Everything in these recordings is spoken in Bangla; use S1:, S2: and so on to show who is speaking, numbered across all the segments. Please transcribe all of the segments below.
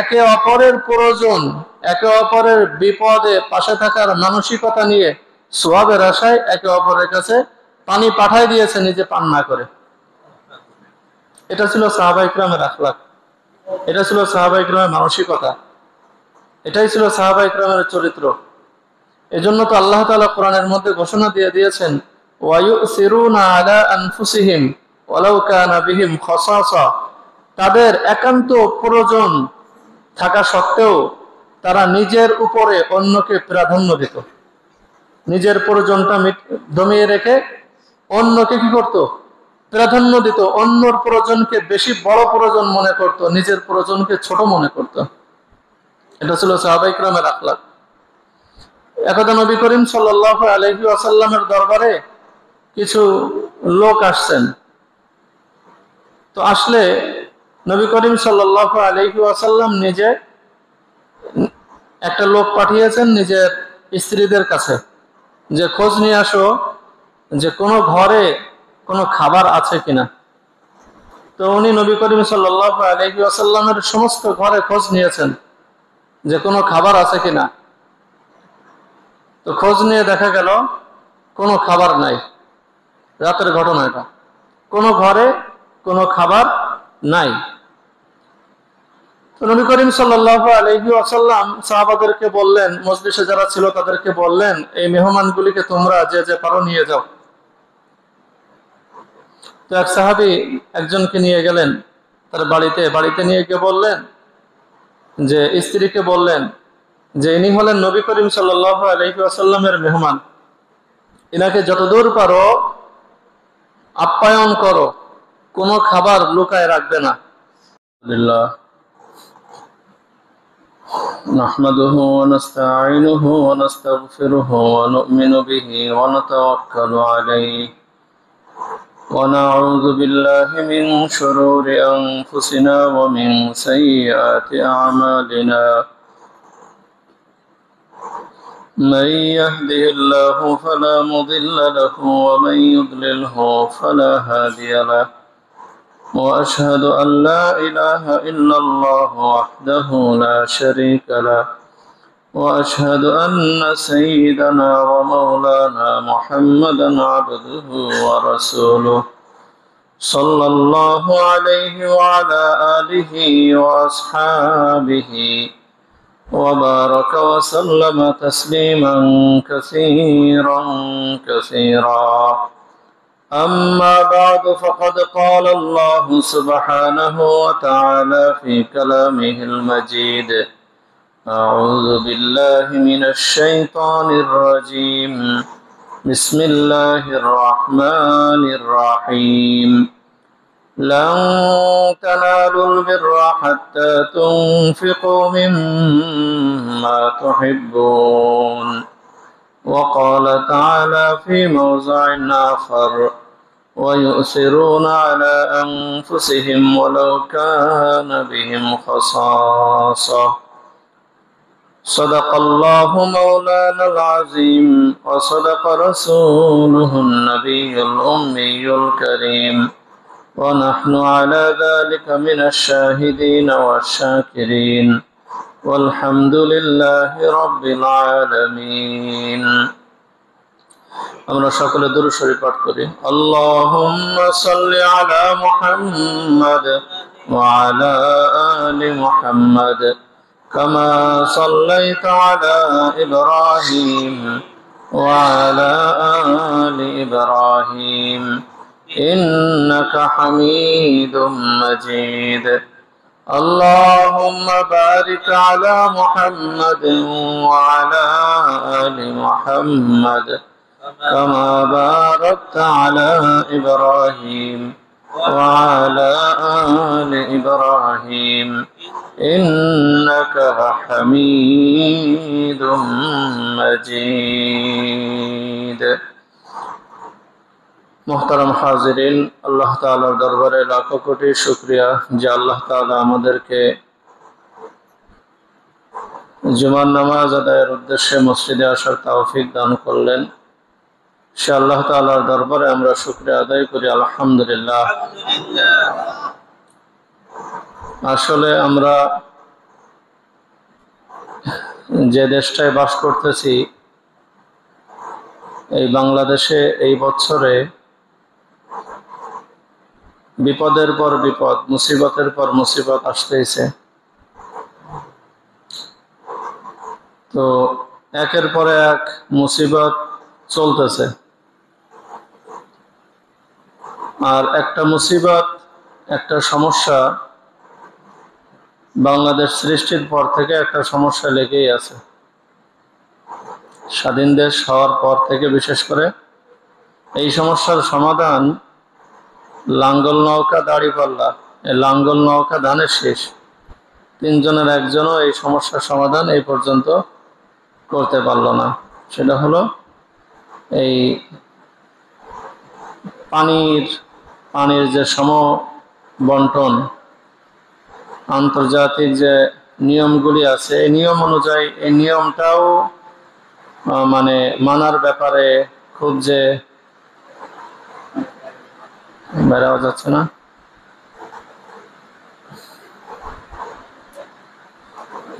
S1: একে অপরের প্রয়োজন, একে অপরের বিপদে পাশে থাকার মানসিকতা নিয়ে সওয়াবের আশায় একে অপরের কাছে পানি পাঠাই দিয়েছে নিজে পান না করে। এটা ছিল সাহাবায়ে কেরামের আখলাক, এটা ছিল সাহাবায়ে কেরামের মানসিকতা, এটাই ছিল সাহাবায়ে কেরামের চরিত্র। এজন্য তো আল্লাহ তাআলা কোরআনের মধ্যে ঘোষণা দিয়ে দিয়েছেন, ওয়ায়ুসিরুনা আলা আনফুসিহিম ওয়ালাউ কানা বিহিম খাসাসা, তাদের একান্ত প্রয়োজন থাকা সত্ত্বেও তারা নিজের উপরে অন্যকে প্রাধান্য দিত। নিজের প্রয়োজনটা দমিয়ে রেখে অন্যকে কি করত? প্রাধান্য দিত। অন্যর প্রয়োজনকে বেশি বড় প্রয়োজন মনে করত, নিজের প্রয়োজনকে ছোট মনে করত। এটা ছিল সাহাবায়ে কেরামের আখলাক। একদা নবী করিম সাল্লাল্লাহু আলাইহি ওয়াসাল্লামের দরবারে কিছু লোক আসছেন। তো আসলে নবী করিম সাল্লাল্লাহু আলাইহি ওয়াসাল্লাম নিজে একটা লোক পাঠিয়েছেন নিজের স্ত্রীদের কাছে, যে খোঁজ নিয়ে আসো যে কোনো ঘরে কোনো খাবার আছে কিনা। তো উনি নবী করিম সাল্লাল্লাহু আলাইহি ওয়াসাল্লামের সমস্ত ঘরে খোঁজ নিয়েছেন যে কোনো খাবার আছে কিনা। তো খোঁজ নিয়ে দেখা গেল কোনো খাবার নাই। রাতের ঘটনা এটা, কোনো ঘরে কোনো খাবার নাই। তো নবী করিম সাল্লাল্লাহু আলাইহি ওয়াসাল্লাম সাহাবাদেরকে বললেন, মজলিসে যারা ছিল তাদেরকে বললেন, এই মেহমানগুলিকে তোমরা যে যে পারো নিয়ে যাও। তো এক সাহাবী একজনকে নিয়ে গেলেন তার বাড়িতে নিয়ে গিয়ে বললেন, যে স্ত্রীকে বললেন যে ইনি হলেন নবী করিম সাল্লাল্লাহু আলাইহি ওয়াসাল্লামের মেহমান, ইনাকে যতদূর পারো আপ্যায়ন করো, কোনো খাবার লুকায় রাখবে না। আলহামদুলিল্লাহ নাহমাদুহু ওয়া নাস্তাঈনুহু ওয়া নাস্তাগফিরুহু ওয়া নু'মিনু বিহি ওয়া নাতাওয়াক্কালু আলাইহি ওয়া নাউযু বিল্লাহি মিন শুরুরি আনফুসিনা ওয়া মিন সাইয়্যাতি আ'মালিনা। من يهده الله فلا مضل له ومن يضلله فلا هادي له وأشهد أن لا إله إلا الله وحده لا شريك له وأشهد أن سيدنا ومولانا محمدا عبده ورسوله صلى الله عليه وعلى آله وأصحابه وبارك وسلم تسليما كثيرا كثيرا. أما بعد فقد قال الله سبحانه وتعالى في كلامه المجيد: أعوذ بالله من الشيطان الرجيم. بسم الله الرحمن الرحيم. لن تنالوا البر حتى تنفقوا مما تحبون. وقال تعالى في موضع آخر: ويؤثرون على أنفسهم ولو كان بهم خصاصة. صدق الله مولانا العظيم وصدق رسوله النبي الأمي الكريم ونحن على ذلك من الشاهدين والشاكرين والحمد لله رب العالمين. আমরা সকলে দুরূদ শরীফ পাঠ করি। আল্লাহুম্মা সাল্লি আলা মুহাম্মাদ ওয়া আলা আলি মুহাম্মাদ কামা সাল্লাইতা আলা ইব্রাহিম ওয়া আলা আলি ইব্রাহিম ইন্নাকা হামিদুম মাজিদ। اللهم بارك على محمد وعلى آل محمد كما باركت على إبراهيم وعلى آل إبراهيم إنك حميد مجيد. মোহতারাম হাজিরিন, আল্লাহ তাআলার দরবারে লাখো কোটি শুকরিয়া যে আল্লাহ তাআলা আমাদেরকে জুমার নামাজ আদায়ের উদ্দেশ্যে মসজিদে আসার তৌফিক দান করলেন। সে আল্লাহ তাআলার দরবারে আমরা শুকরিয়া আদায় করি, আলহামদুলিল্লাহ। আসলে আমরা যে দেশটায় বাস করতেছি, এই বাংলাদেশে এই বছরে বিপদের পর বিপদ, মুসিবতের পর মুসিবত আসতেছে। তো একের পরে এক মুসিবত চলতেছে, আর একটা মুসিবত, একটা সমস্যা বাংলাদেশ সৃষ্টির পর থেকে একটা সমস্যা লেগেই আছে। স্বাধীন দেশ হওয়ার পর থেকে বিশেষ করে এই সমস্যার সমাধান লাঙ্গল নৌকা দাড়িপাল্লা, এই লাঙ্গল নৌকা ধানের শেষ, তিনজনের একজনও এই সমস্যার সমাধান এই পর্যন্ত করতে পারলো না। সেটা হলো এই পানির যে সম বন্টন, আন্তর্জাতিক যে নিয়মগুলি আছে, এই নিয়ম অনুযায়ী এই নিয়মটাও মানে মানার ব্যাপারে খুব যে বেড়াও যাচ্ছে না,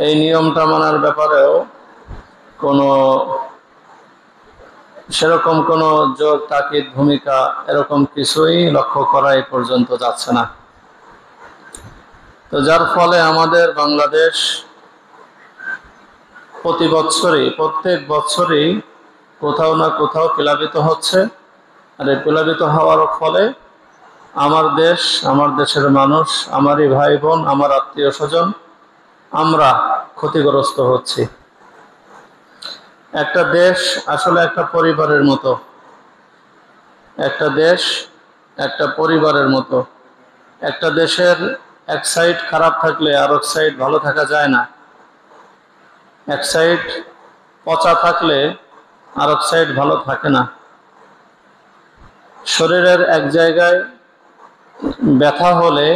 S1: এই নিয়মটা মানার ব্যাপারেও কোনো সেরকম কোনো জোর তাকিদ ভূমিকা এরকম কিছুই লক্ষ্য করা এই পর্যন্ত যাচ্ছে না। তো যার ফলে আমাদের বাংলাদেশ প্রত্যেক বছরই কোথাও না কোথাও প্লাবিত হচ্ছে। আর এই প্লাবিত হওয়ার ফলে আমার দেশ, আমার দেশের মানুষ, আমারই ভাই বোন, আমার আত্মীয় স্বজন, আমরা ক্ষতিগ্রস্ত হচ্ছি। একটা দেশ আসলে একটা পরিবারের মতো, একটা দেশ একটা পরিবারের মতো। একটা দেশের এক সাইড খারাপ থাকলে আর এক সাইড ভালো থাকা যায় না, এক সাইড পচা থাকলে আর এক সাইড ভালো থাকে না। শরীরের এক জায়গায় ব্যথা হলে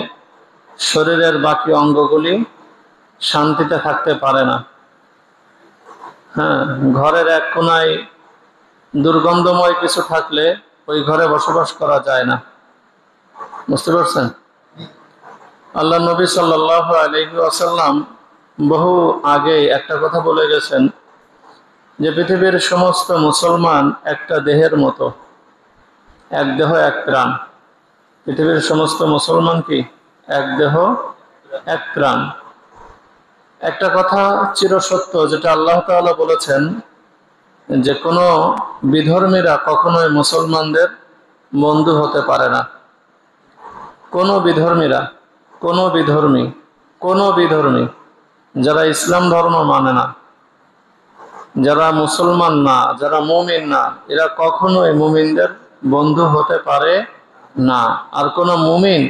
S1: শরীরের বাকি অঙ্গগুলি শান্তিতে থাকতে পারে না। হ্যাঁ, ঘরের এক কোনায় দুর্গন্ধময় কিছু থাকলে ওই ঘরে বসবাস করা যায় না। বুঝতে পারছেন? আল্লাহ নবী সাল্লাল্লাহু আলাইহি ওয়াসাল্লাম বহু আগে একটা কথা বলে গেছেন যে পৃথিবীর সমস্ত মুসলমান একটা দেহের মতো, এক দেহ এক প্রাণ। পৃথিবীর সমস্ত মুসলমান কি? এক দেহ এক প্রাণ। একটা কথা চিরসত্য, যেটা আল্লাহ তাআলা বলেছেন যে কোনো বিধর্মীরা কখনোই মুসলমানদের বন্ধু হতে পারে না। কোনো বিধর্মী যারা ইসলাম ধর্ম মানে না, যারা মুসলমান না, যারা মুমিন না, এরা কখনোই মুমিনদের বন্ধু হতে পারে না। আর কোনো মুমিন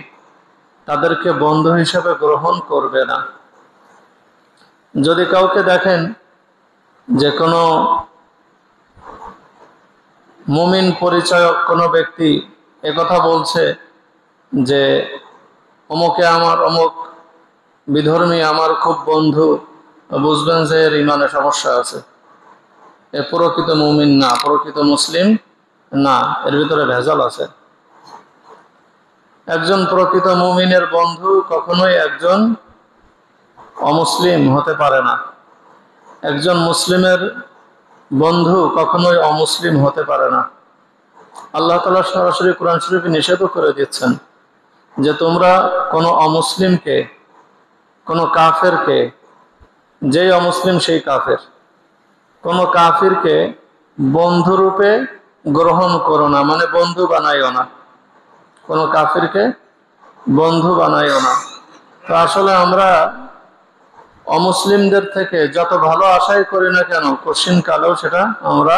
S1: তাদেরকে বন্ধু হিসেবে গ্রহণ করবে না। যদি কাউকে দেখেন যে কোনো মুমিন পরিচয়ক কোনো ব্যক্তি একথা বলছে যে অমুকে আমার, অমুক বিধর্মী আমার খুব বন্ধু, বুঝবেন যে এর ইমানে সমস্যা আছে, এ প্রকৃত মুমিন না, প্রকৃত মুসলিম না, এর ভিতরে ভেজাল আছে। একজন প্রকৃত মুমিনের বন্ধু কখনোই একজন অমুসলিম হতে পারে না। একজন মুসলিমের বন্ধু কখনোই অমুসলিম হতে পারে না। আল্লাহ তাআলা সরাসরি কোরআন শরীফে নিষেধ করে দিচ্ছেন যে তোমরা কোনো অমুসলিমকে, কোনো কাফেরকে, যেই অমুসলিম সেই কাফের, কোনো কাফিরকে বন্ধুরূপে গ্রহণ করো না, মানে বন্ধু বানাইও না। কোনো কাফিরকে বন্ধু বানাইও না। তো আসলে আমরা অমুসলিমদের থেকে যত ভালো আশাই করি না কেন, কঠিন কালেও সেটা আমরা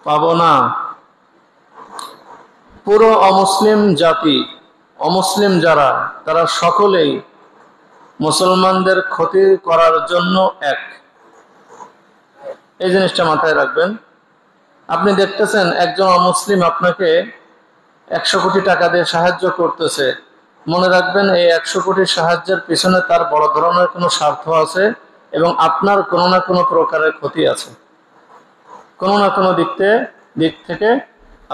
S1: পাবো না। পুরো অমুসলিম জাতি, অমুসলিম যারা, তারা সকলেই মুসলমানদের ক্ষতি করার জন্য এক। এই জিনিসটা মাথায় রাখবেন। আপনি দেখতেছেন একজন অমুসলিম আপনাকে 100 কোটি টাকা দিয়ে সাহায্য করতেছে, মনে রাখবেন এই 100 কোটি সাহায্যের পিছনে তার বড় ধরনের কোনো স্বার্থ আছে এবং আপনার কোনো না কোনো প্রকারের ক্ষতি আছে, কোনো না কোনো দিক থেকে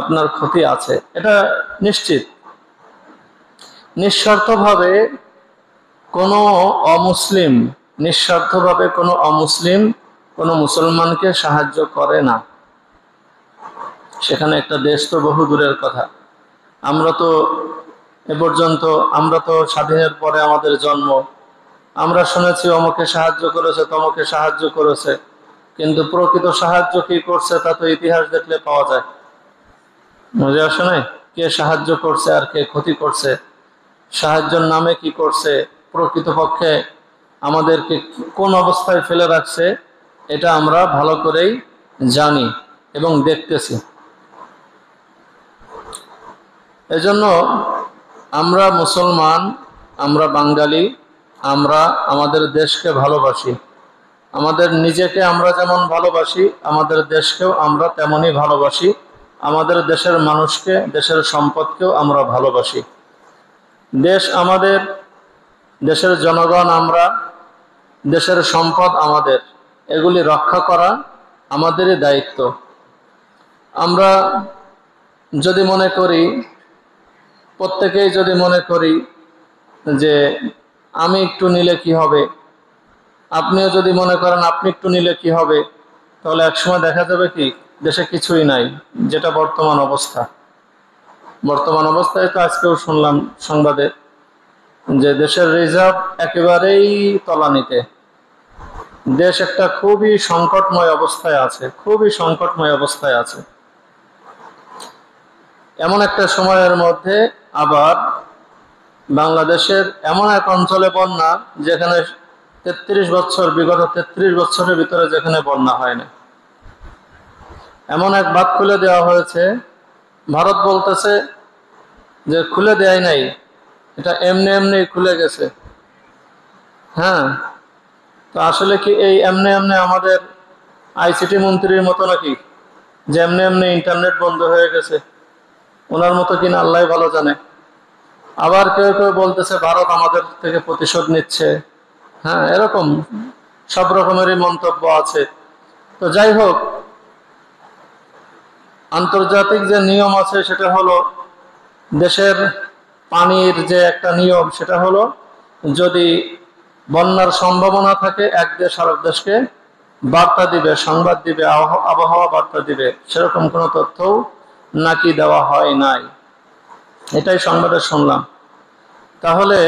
S1: আপনার ক্ষতি আছে, এটা নিশ্চিত। নিঃস্বার্থভাবে কোনো অমুসলিম কোনো মুসলমানকে সাহায্য করে না, সেখানে একটা দেশ তো বহু দূরের কথা। আমরা তো এ পর্যন্ত, আমরা তো স্বাধীনের পরে আমাদের জন্ম, আমরা শুনেছি অমুকে সাহায্য করেছে, তমকে সাহায্য করেছে, কিন্তু প্রকৃত সাহায্য কি করছে তা তো ইতিহাস দেখলে পাওয়া যায়। বুঝে আসে নাই? কে সাহায্য করছে আর কে ক্ষতি করছে, সাহায্যের নামে কি করছে, প্রকৃতপক্ষে আমাদেরকে কোন অবস্থায় ফেলে রাখছে, এটা আমরা ভালো করেই জানি এবং দেখতেছি। এজন্য আমরা মুসলমান, আমরা বাঙালি, আমরা আমাদের দেশকে ভালোবাসি। আমাদের নিজেকে আমরা যেমন ভালোবাসি, আমাদের দেশকেও আমরা তেমনই ভালোবাসি। আমাদের দেশের মানুষকে, দেশের সম্পদকেও আমরা ভালোবাসি। দেশ আমাদের, দেশের জনগণ আমরা, দেশের সম্পদ আমাদের, এগুলি রক্ষা করা আমাদেরই দায়িত্ব। আমরা যদি মনে করি, প্রত্যেকেই যদি মনে করি যে আমি একটু নিলে কি হবে, আপনিও যদি মনে করেন আপনি একটু নিলে কি হবে, তাহলে একসময় দেখা যাবে কি দেশে কিছুই নাই, যেটা বর্তমান অবস্থা। বর্তমান অবস্থায় তো আজকেও শুনলাম সংবাদে যে দেশের রিজার্ভ একেবারেই তলানিতে। দেশ একটা খুবই সংকটময় অবস্থায় আছে, খুবই সংকটময় অবস্থায় আছে। এমন একটা সময়ের মধ্যে আবার বাংলাদেশের এমন এক অঞ্চলে বন্যা, যেখানে 33 বছর, বিগত 33 বছরের ভিতরে যেখানে বন্যা হয় না। এমন এক বাঁধ খুলে দেওয়া হয়েছে, ভারত বলতেছে যে খুলে দেয় নাই, এটা এমনি এমনি খুলে গেছে। হ্যাঁ, তো আসলে কি এই এমনি এমনি আমাদের আইসিটি মন্ত্রীর মতো নাকি, যে এমনি এমনি ইন্টারনেট বন্ধ হয়ে গেছে? ওনার মতো কিনা আল্লাহ ভালো জানে। আবার কেউ কেউ বলতেছে ভারত আমাদের থেকে প্রতিশোধ নিচ্ছে। হ্যাঁ, এরকম সব রকমেরই মন্তব্য আছে। তো যাই হোক, আন্তর্জাতিক যে নিয়ম আছে সেটা হলো, দেশের পানির যে একটা নিয়ম সেটা হলো, যদি বন্যার সম্ভাবনা থাকে এক দেশ আরেক দেশকে বার্তা দিবে, সংবাদ দিবে, আবহাওয়া বার্তা দিবে। সেরকম কোনো তথ্যও নাকি দেওয়া হয় নাই, এটাই সংবাদে শুনলাম। তাহলে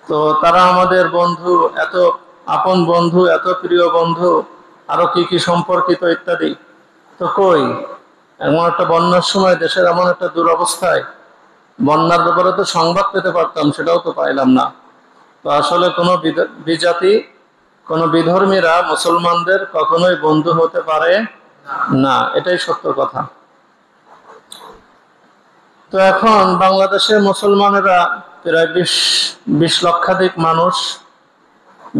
S1: তো তারা আমাদের বন্ধু, এত আপন বন্ধু, এত প্রিয় বন্ধু, আরো কি কি সম্পর্কিত ইত্যাদি, তো কই? এমন একটা বন্যার সময় দেশের এমন একটা দুরবস্থায় বন্যার ব্যাপারে তো সংবাদ পেতে পারতাম, সেটাও তো পাইলাম না। তো আসলে কোনো বিজাতি, কোনো বিধর্মীরা মুসলমানদের কখনোই বন্ধু হতে পারে না, এটাই সত্য কথা। তো এখন বাংলাদেশের মুসলমানেরা প্রায় 20 লক্ষাধিক মানুষ,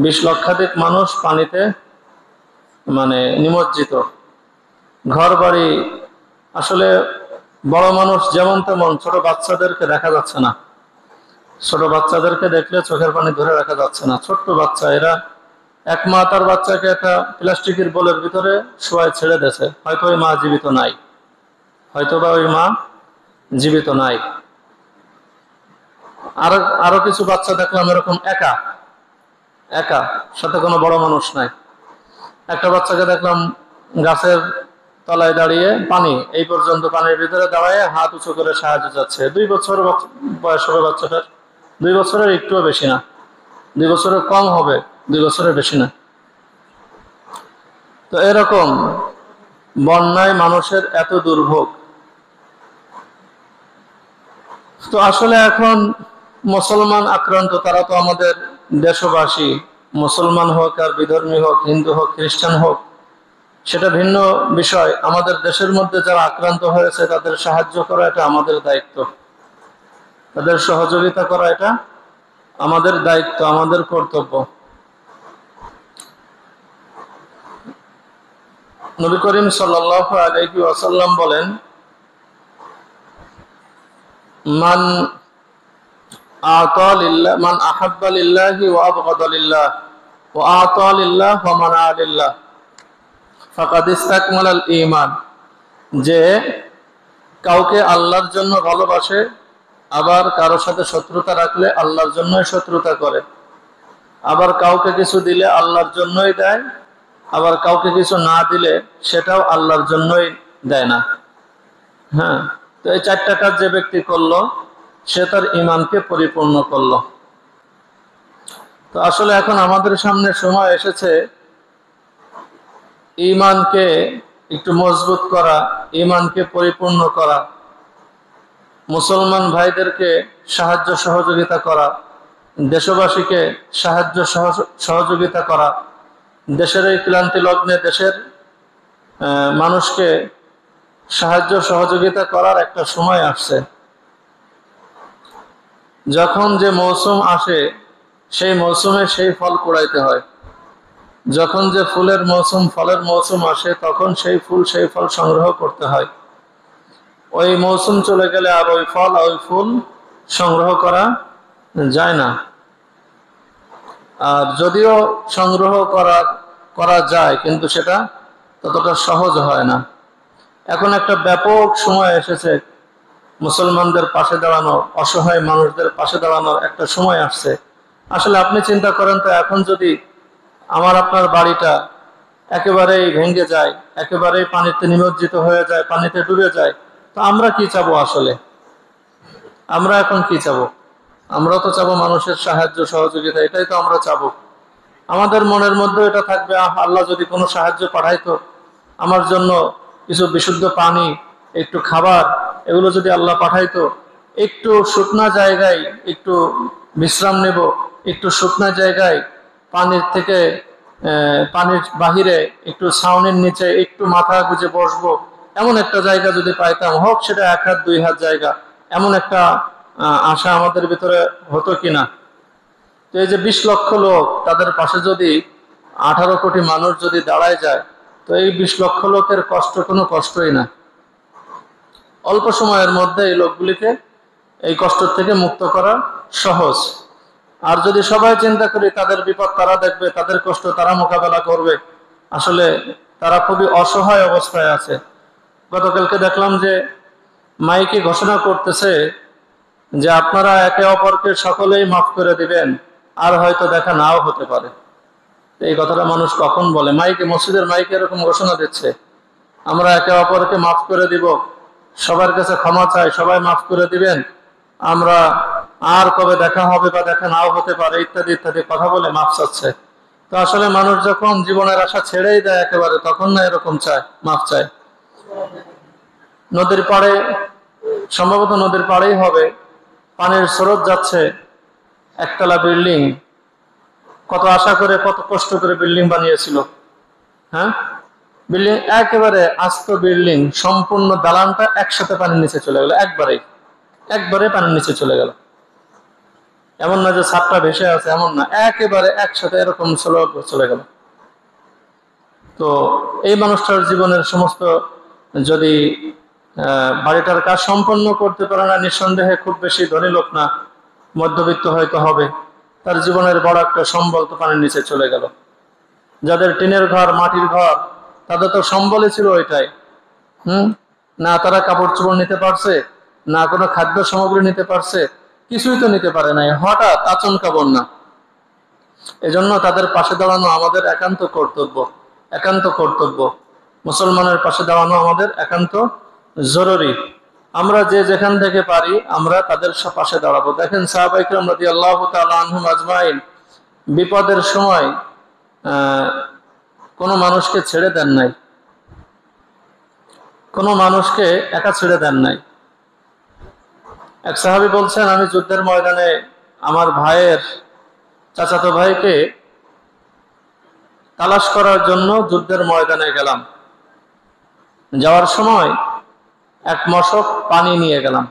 S1: 20 লক্ষাধিক মানুষ পানিতে মানে নিমজ্জিত। ঘর বাড়ি, আসলে বড় মানুষ যেমন তেমন, ছোট বাচ্চাদেরকে দেখা যাচ্ছে না। ছোট বাচ্চাদেরকে দেখলে চোখের পানি ধরে রাখা যাচ্ছে না। ছোট্ট বাচ্চা, এরা এক মা তার বাচ্চাকে একটা প্লাস্টিকের বোলের ভিতরে শোয়ায় ছেড়ে দেছে, হয়তো ওই মা জীবিত নাই, হয়তো বা ওই মা জীবিত নাই। আরো কিছু বাচ্চা দেখলাম এরকম একা একা, সাথে কোনো বড় মানুষ নাই। একটা বাচ্চাকে দেখলাম গাছের তলায় দাঁড়িয়ে, পানি এই পর্যন্ত, পানির ভিতরে দাঁড়িয়ে হাত উঁচু করে সাহায্য চাচ্ছে। 2 বছর বয়স হবে বাচ্চাটার, 2 বছরের একটুও বেশি না, 2 বছরের কম হবে, 2 বছরের বেশি না। তো এরকম বন্যায় মানুষের এত দুর্ভোগ। তো আসলে এখন মুসলমান আক্রান্ত, তারা তো আমাদের দেশবাসী, মুসলমান হোক আর বিধর্মী হোক, হিন্দু হোক, খ্রিস্টান হোক, সেটা ভিন্ন বিষয়। আমাদের দেশের মধ্যে যারা আক্রান্ত হয়েছে তাদের সাহায্য করা এটা আমাদের দায়িত্ব, তাদের সহযোগিতা করা এটা আমাদের দায়িত্ব, আমাদের কর্তব্য। নবী করিম সাল্লাল্লাহু আলাইহি ওয়াসাল্লাম বলেন, মান আতা লিল্লাহ, মান আহাব্বা লিল্লাহি ওয়া আবগাদা লিল্লাহ ওয়া আতা লিল্লাহ ওয়া মানা লিল্লাহ ফাকাদ ইসতাকমালাল ঈমান। যে কাউকে আল্লাহর জন্য ভালোবাসে, আবার কারোর সাথে শত্রুতা রাখলে আল্লাহর জন্যই শত্রুতা করে, আবার কাউকে কিছু দিলে আল্লাহর জন্যই দেয়, আবার কাউকে কিছু না দিলে সেটাও আল্লাহর জন্যই দেয় না। হ্যাঁ, তো এই 4টা কাজ যে ব্যক্তি করলো সে তার ঈমানকে পরিপূর্ণ করলো। তো আসলে এখন আমাদের সামনে সময় এসেছে ঈমানকে একটু মজবুত করা, ঈমানকে পরিপূর্ণ করা, মুসলমান ভাইদেরকে সাহায্য সহযোগিতা করা, দেশবাসীকে সাহায্য সহযোগিতা করা, দেশের এই ক্লান্তি লগ্নে দেশের মানুষকে সাহায্য সহযোগিতা করার একটা সময় আসছে। যখন যে মৌসুম আসে সেই মৌসুমে সেই ফল কুড়াইতে হয়। যখন যে ফুলের মৌসুম, ফলের মৌসুম আসে তখন সেই ফুল সেই ফল সংগ্রহ করতে হয়। ওই মৌসুম চলে গেলে আর ওই ফল ওই ফুল সংগ্রহ করা যায় না। আর যদিও সংগ্রহ করা যায় কিন্তু সেটা ততটা সহজ হয় না। এখন একটা ব্যাপক সময় এসেছে মুসলমানদের পাশে দাঁড়ানো, অসহায় মানুষদের পাশে দাঁড়ানোর একটা সময় আসছে। আসলে আপনি চিন্তা করেন তো, এখন যদি আমার আপনার বাড়িটা একেবারেই ভেঙে যায়, একেবারেই পানিতে নিমজ্জিত হয়ে যায়, পানিতে ডুবে যায়, তো আমরা কি চাবো? আসলে আমরা এখন কি চাবো? আমরা তো চাবো মানুষের সাহায্য সহযোগিতা, এটাই তো আমরা চাবো। আমাদের মনের মধ্যে এটা থাকবে, আল্লাহ যদি কোনো সাহায্য পাঠাইতো, আমার জন্য কিছু বিশুদ্ধ পানি, একটু খাবার, এগুলো যদি আল্লাহ পাঠাইতো, একটু শুকনা জায়গায় একটু বিশ্রাম নেব, একটু শুকনা জায়গায় পানির থেকে পানির বাহিরে একটু ছাউনির নিচে একটু মাথা গুজে বসবো, এমন একটা জায়গা যদি পাইতাম, হোক সেটা 1 হাত 2 হাত জায়গা, এমন একটা আশা আমাদের ভিতরে হতো কিনা। তো এই যে 20 লক্ষ লোক, তাদের পাশে যদি 18 কোটি মানুষ যদি দাঁড়ায় যায়, তো এই 20 লক্ষ লোকের কষ্ট কোনো কষ্টই না। অল্প সময়ের মধ্যে এই লোকগুলিকে এই কষ্ট থেকে মুক্ত করা সহজ। আর যদি সবাই চিন্তা করি তাদের বিপদ তারা দেখবে, তাদের কষ্ট তারা মোকাবেলা করবে, আসলে তারা খুবই অসহায় অবস্থায় আছে। গতকালকে দেখলাম যে মাইকে ঘোষণা করতেছে যে আপনারা একে অপরকে সকলেই মাফ করে দিবেন, আর হয়তো দেখা নাও হতে পারে। এই কথাটা মানুষ কখন বলে? মাইকে, মসজিদের মাইকে এরকম ঘোষণা দিচ্ছে, আমরা একে অপরকে মাফ করে দিব, সবার কাছে ক্ষমা চাই, সবাই মাফ করে দিবেন, আমরা আর কবে দেখা হবে বা দেখা নাও হতে পারে, ইত্যাদি ইত্যাদি কথা বলে মাফ চাচ্ছে। তো আসলে মানুষ যখন জীবনের আশা ছেড়েই দেয় একেবারে, তখন না এরকম চায়, মাফ চায়। নদীর পাড়ে, সম্ভবত নদীর পাড়েই হবে, পানির স্রোত যাচ্ছে, একতলা বিল্ডিং, কত আশা করে কত কষ্ট করে বিল্ডিং বানিয়েছিল। হ্যাঁ, বিল্ডিং একেবারে আস্ত বিল্ডিং, সম্পূর্ণ দালানটা একসাথে পানির নিচে চলে গেল, একবারে পানির নিচে চলে গেল। এমন না যে ছাদটা ভেসে আছে, এমন না, একেবারে একসাথে এরকম চলে গেল। তো এই মানুষটার জীবনের সমস্ত, যদি বাড়িটার কাজ সম্পন্ন করতে পারে না, নিঃসন্দেহে খুব বেশি ধনী লোক না, মধ্যবিত্ত হয়তো হবে, তার জীবনের বড় একটা সম্বল তো পানির নিচে চলে গেল। যাদের টিনের ঘর, মাটির ঘর, তাদের তো সম্বলই ছিল ওইটাই। না তারা কাপড় চোপড় নিতে পারছে, না কোনো খাদ্য সামগ্রী নিতে পারছে, কিছুই তো নিতে পারে নাই, হঠাৎ আচমকা বন্যা। এজন্য তাদের পাশে দাঁড়ানো আমাদের একান্ত কর্তব্য। মুসলমানের পাশে দাঁড়ানো আমাদের একান্ত জরুরি। আমরা যে যেখান থেকে পারি আমরা তাদের পাশে দাঁড়াবো। দেখেন সাহাবায়ে কেরাম রাদিয়াল্লাহু তাআলা আনহুম আজমাইন বিপদের সময় কোনো মানুষকে ছেড়ে দেন নাই, কোনো মানুষকে একা ছেড়ে দেন নাই। এক সাহাবী বলছেন, আমি যুদ্ধের ময়দানে আমার ভাইয়ের চাচাতো ভাইকে তালাশ করার জন্য যুদ্ধের ময়দানে গেলাম। যাওয়ার সময় এক মশক পানি নিয়ে গেলাম,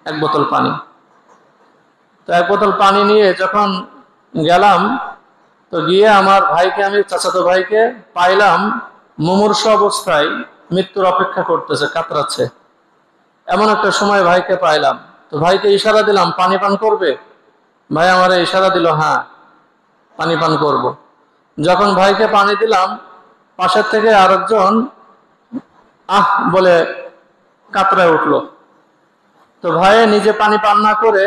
S1: 1 বোতল পানি। তো 1 বোতল পানি নিয়ে যখন গেলাম, তো গিয়ে আমার ভাইকে, আমি চাচাতো ভাইকে পাইলাম মুমূর্ষু অবস্থায়, মৃত্যুর অপেক্ষা করতেছে, কাতরাচ্ছে। এমন একটা সময় ভাইকে পাইলাম, তো ভাইকে ইশারা দিলাম, পানি পান করবে? ভাই আমারে ইশারা দিল, হ্যাঁ পানি পান করব। যখন ভাইকে পানি দিলাম, পাশের থেকে আরেকজন আহ বলে কাতরায় উঠলো। তো ভাই নিজে পানি পান না করে